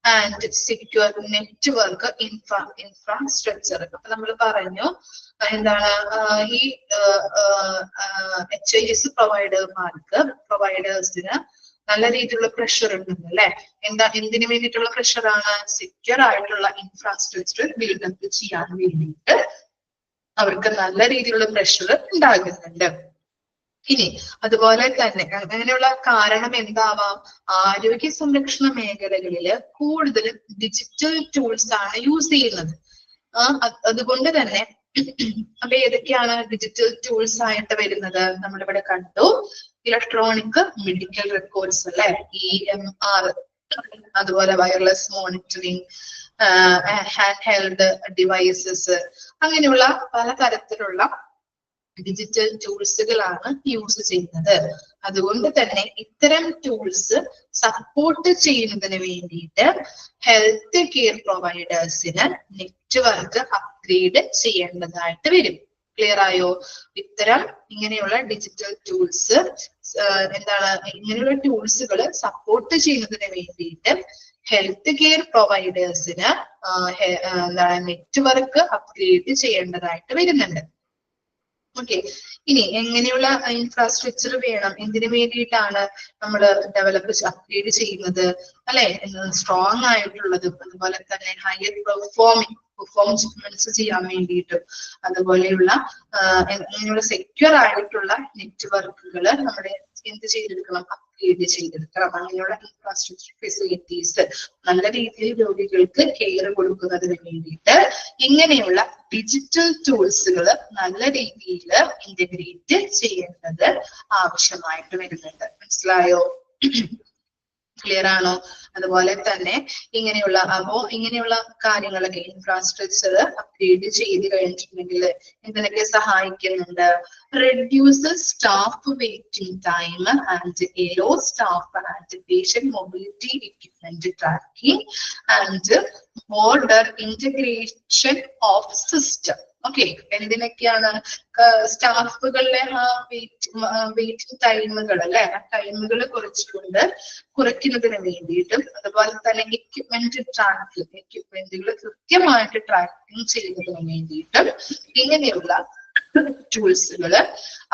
Speaker 1: and secure network infrastructure. അപ്പൊ നമ്മൾ പറഞ്ഞു എന്താണ് ഈ HIS പ്രൊവൈഡേഴ്സിന് നല്ല രീതിയിലുള്ള പ്രഷർ ഉണ്ട് അല്ലെ. എന്തിനു വേണ്ടിയിട്ടുള്ള പ്രഷറാണ്? സെക്യൂർ ആയിട്ടുള്ള ഇൻഫ്രാസ്ട്രക്ചർ ബിൽഡപ്പ് ചെയ്യാൻ വേണ്ടിയിട്ട് അവർക്ക് നല്ല രീതിയിലുള്ള പ്രഷർ ഉണ്ടാകുന്നുണ്ട്. ഇനി അതുപോലെ തന്നെ അങ്ങനെയുള്ള കാരണം എന്താവാം? ആരോഗ്യ സംരക്ഷണ മേഖലകളില് കൂടുതലും ഡിജിറ്റൽ ടൂൾസ് ആണ് യൂസ് ചെയ്യുന്നത്. അതുകൊണ്ട് തന്നെ അപ്പൊ ഏതൊക്കെയാണ് ഡിജിറ്റൽ ടൂൾസ് ആയിട്ട് വരുന്നത്? നമ്മളിവിടെ കണ്ടു, ഇലക്ട്രോണിക് മെഡിക്കൽ റെക്കോർഡ്സ് അല്ലെ, EMR, അതുപോലെ wireless monitoring, hand held devices, അങ്ങനെയുള്ള പലതരത്തിലുള്ള ഡിജിറ്റൽ ടൂൾസുകളാണ് യൂസ് ചെയ്യുന്നത്. അതുകൊണ്ട് തന്നെ ഇത്തരം ടൂൾസ് സപ്പോർട്ട് ചെയ്യുന്നതിന് വേണ്ടിയിട്ട് ഹെൽത്ത് കെയർ പ്രൊവൈഡേഴ്സിന് നെറ്റ്വർക്ക് അപ്ഗ്രേഡ് ചെയ്യേണ്ടതായിട്ട് വരും. ക്ലിയർ ആയോ? ഇത്തരം ഇങ്ങനെയുള്ള ഡിജിറ്റൽ ടൂൾസ് എന്താണ്, ഇങ്ങനെയുള്ള ടൂൾസുകൾ സപ്പോർട്ട് ചെയ്യുന്നതിന് വേണ്ടിയിട്ട് ഹെൽത്ത് കെയർ പ്രൊവൈഡേഴ്സിന് എന്താണ് നെറ്റ്വർക്ക് അപ്ഗ്രേഡ് ചെയ്യേണ്ടതായിട്ട് വരുന്നുണ്ട്. ഓക്കെ, ഇനി എങ്ങനെയുള്ള ഇൻഫ്രാസ്ട്രക്ചർ വേണം? എന്തിനു വേണ്ടിയിട്ടാണ് നമ്മൾ ഡെവലപ്പ് അപ്ഗ്രേഡ് ചെയ്യുന്നത് അല്ലെ? സ്ട്രോങ് ആയിട്ടുള്ളതും അതുപോലെ തന്നെ ഹയർ പെർഫോമൻസ് ചെയ്യാൻ വേണ്ടിയിട്ടും അതുപോലെയുള്ള ഇങ്ങനെയുള്ള സെക്യൂർ ആയിട്ടുള്ള നെറ്റ്വർക്കുകൾ നമ്മുടെ എന്ത് ചെയ്തെടുക്കണം? അപ്ഗ്രേഡ് ചെയ്തെടുക്കണം. അങ്ങനെയുള്ള ഇൻഫ്രാസ്ട്രക്ചർ ഫെസിലിറ്റീസ് നല്ല രീതിയിൽ രോഗികൾക്ക് കെയർ കൊടുക്കുന്നതിന് വേണ്ടിയിട്ട് ഇങ്ങനെയുള്ള ഡിജിറ്റൽ ടൂൾസുകൾ നല്ല രീതിയിൽ ഇന്റഗ്രേറ്റ് ചെയ്യേണ്ടത് ആവശ്യമായിട്ട് വരുന്നുണ്ട്. മനസ്സിലായോ? ക്ലിയർ ആണോ? അതുപോലെ തന്നെ ഇങ്ങനെയുള്ള കാര്യങ്ങളൊക്കെ ഇൻഫ്രാസ്ട്രക്ചർ അപ്ഗ്രേഡ് ചെയ്ത് കഴിഞ്ഞിട്ടുണ്ടെങ്കിൽ ഇതിനൊക്കെ സഹായിക്കുന്നുണ്ട്. Reduce staff waiting time and allow staff and patient mobility equipment tracking and border integration of system. Okay, എന്തിനൊക്കെയാണ്? സ്റ്റാഫുകളിലെ ആ വെയിറ്റിംഗ് ടൈമുകൾ അല്ലെ, ആ ടൈമുകൾ കുറയ്ക്കുന്നതിന് വേണ്ടിയിട്ടും അതുപോലെ തന്നെ എക്യുപ്മെന്റുകൾ കൃത്യമായിട്ട് ട്രാക്കിംഗ് ചെയ്യുന്നതിന് വേണ്ടിയിട്ടും ഇങ്ങനെയുള്ള ടൂൾസുകൾ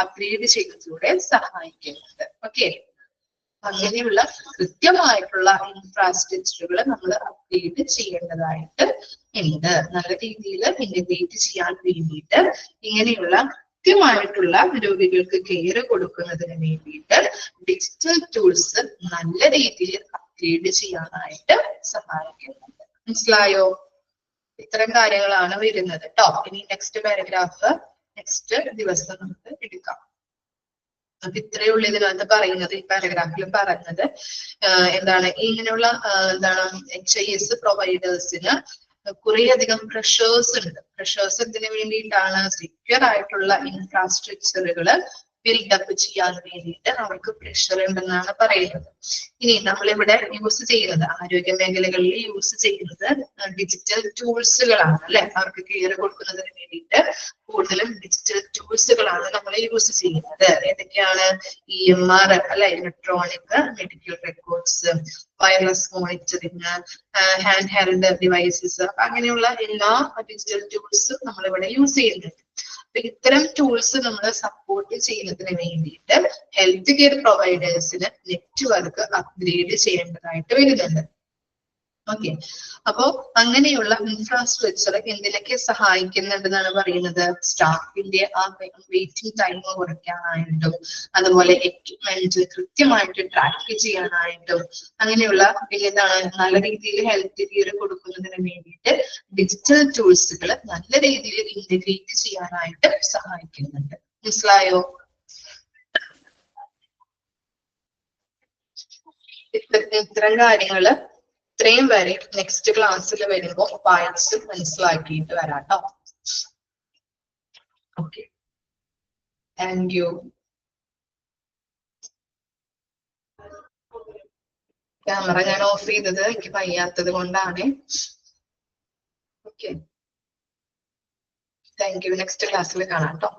Speaker 1: അപ്ഗ്രേഡ് ചെയ്യുന്നതിലൂടെ സഹായിക്കുന്നുണ്ട്. ഓക്കെ, അങ്ങനെയുള്ള കൃത്യമായിട്ടുള്ള ഇൻഫ്രാസ്ട്രക്ചറുകൾ നമ്മൾ അപ്ഗ്രേഡ് ചെയ്യേണ്ടതായിട്ട് ഉണ്ട്. നല്ല രീതിയിൽ ഇന്റഗ്രേറ്റ് ചെയ്യാൻ വേണ്ടിയിട്ട് ഇങ്ങനെയുള്ള കൃത്യമായിട്ടുള്ള രോഗികൾക്ക് കെയർ കൊടുക്കുന്നതിന് വേണ്ടിയിട്ട് ഡിജിറ്റൽ ടൂൾസ് നല്ല രീതിയിൽ അപ്ഗ്രേഡ് ചെയ്യാനായിട്ട് സഹായിക്കുന്നുണ്ട്. മനസ്സിലായോ? ഇത്തരം കാര്യങ്ങളാണ് വരുന്നത് കേട്ടോ. ഇനി നെക്സ്റ്റ് പാരഗ്രാഫ് നെക്സ്റ്റ് ദിവസം നമുക്ക് എടുക്കാം. അപ്പൊ ഇത്രയേ ഉള്ളൂ ഇതിനകത്ത് പറയുന്നത്. ഈ പാരഗ്രാഫിൽ പറഞ്ഞത് എന്താണ്, ഇങ്ങനെയുള്ള HIS പ്രൊവൈഡേഴ്സിന് കുറേയധികം പ്രഷേഴ്സ് ഉണ്ട്. പ്രഷേഴ്സ് എന്തിനു വേണ്ടിയിട്ടാണ്? സെക്യൂർ ആയിട്ടുള്ള ഇൻഫ്രാസ്ട്രക്ചറുകൾ ബിൽഡപ്പ് ചെയ്യാൻ വേണ്ടിയിട്ട് അവർക്ക് പ്രഷർ ഉണ്ടെന്നാണ് പറയുന്നത്. ഇനി നമ്മളിവിടെ യൂസ് ചെയ്യുന്നത് ആരോഗ്യ മേഖലകളിൽ യൂസ് ചെയ്യുന്നത് ഡിജിറ്റൽ ടൂൾസുകളാണ് അല്ലെ. അവർക്ക് കെയർ കൊടുക്കുന്നതിന് വേണ്ടിയിട്ട് കൂടുതലും ഡിജിറ്റൽ ടൂൾസുകളാണ് നമ്മൾ യൂസ് ചെയ്യുന്നത്. ഏതൊക്കെയാണ്? EMR അല്ലെ, electronic medical records, wireless monitoring, hand held devices, അങ്ങനെയുള്ള എല്ലാ ഡിജിറ്റൽ ടൂൾസും നമ്മളിവിടെ യൂസ് ചെയ്യുന്നുണ്ട്. ഇത്തരം ടൂൾസ് നമ്മൾ സപ്പോർട്ട് ചെയ്യുന്നതിന് വേണ്ടിയിട്ട് ഹെൽത്ത് കെയർ പ്രൊവൈഡേഴ്സിന് നെറ്റ്വർക്ക് അപ്ഗ്രേഡ് ചെയ്യേണ്ടതായിട്ട് വരുന്നുണ്ട്. ഓക്കെ. അപ്പോ അങ്ങനെയുള്ള ഇൻഫ്രാസ്ട്രക്ചർ എന്തിനൊക്കെ സഹായിക്കുന്നുണ്ടെന്നാണ് പറയുന്നത്? സ്റ്റാഫിന്റെ ആ വെയിറ്റിംഗ് ടൈം കുറയ്ക്കാനായിട്ടും, അതുപോലെ എക്യുപ്മെന്റ് കൃത്യമായിട്ട് ട്രാക്ക് ചെയ്യാനായിട്ടും, അങ്ങനെയുള്ള എന്താണ് നല്ല രീതിയിൽ ഹെൽത്ത് കെയർ കൊടുക്കുന്നതിന് വേണ്ടിയിട്ട് ഡിജിറ്റൽ ടൂൾസുകൾ നല്ല രീതിയിൽ ഇന്റഗ്രേറ്റ് ചെയ്യാനായിട്ട് സഹായിക്കുന്നുണ്ട്. മനസ്സിലായോ? ഇത്തരം കാര്യങ്ങള് ഇത്രയും വരെ നെക്സ്റ്റ് ക്ലാസ്സിൽ വരുമ്പോൾ വായിച്ച് മനസ്സിലാക്കിയിട്ട് വരാട്ടോ. Okay, thank you. ക്യാമറ ഞാൻ ഓഫ് ചെയ്തത് എനിക്ക് വയ്യാത്തത് കൊണ്ടാണ്. Okay, thank U. നെക്സ്റ്റ് ക്ലാസ്സിൽ കാണാം കേട്ടോ.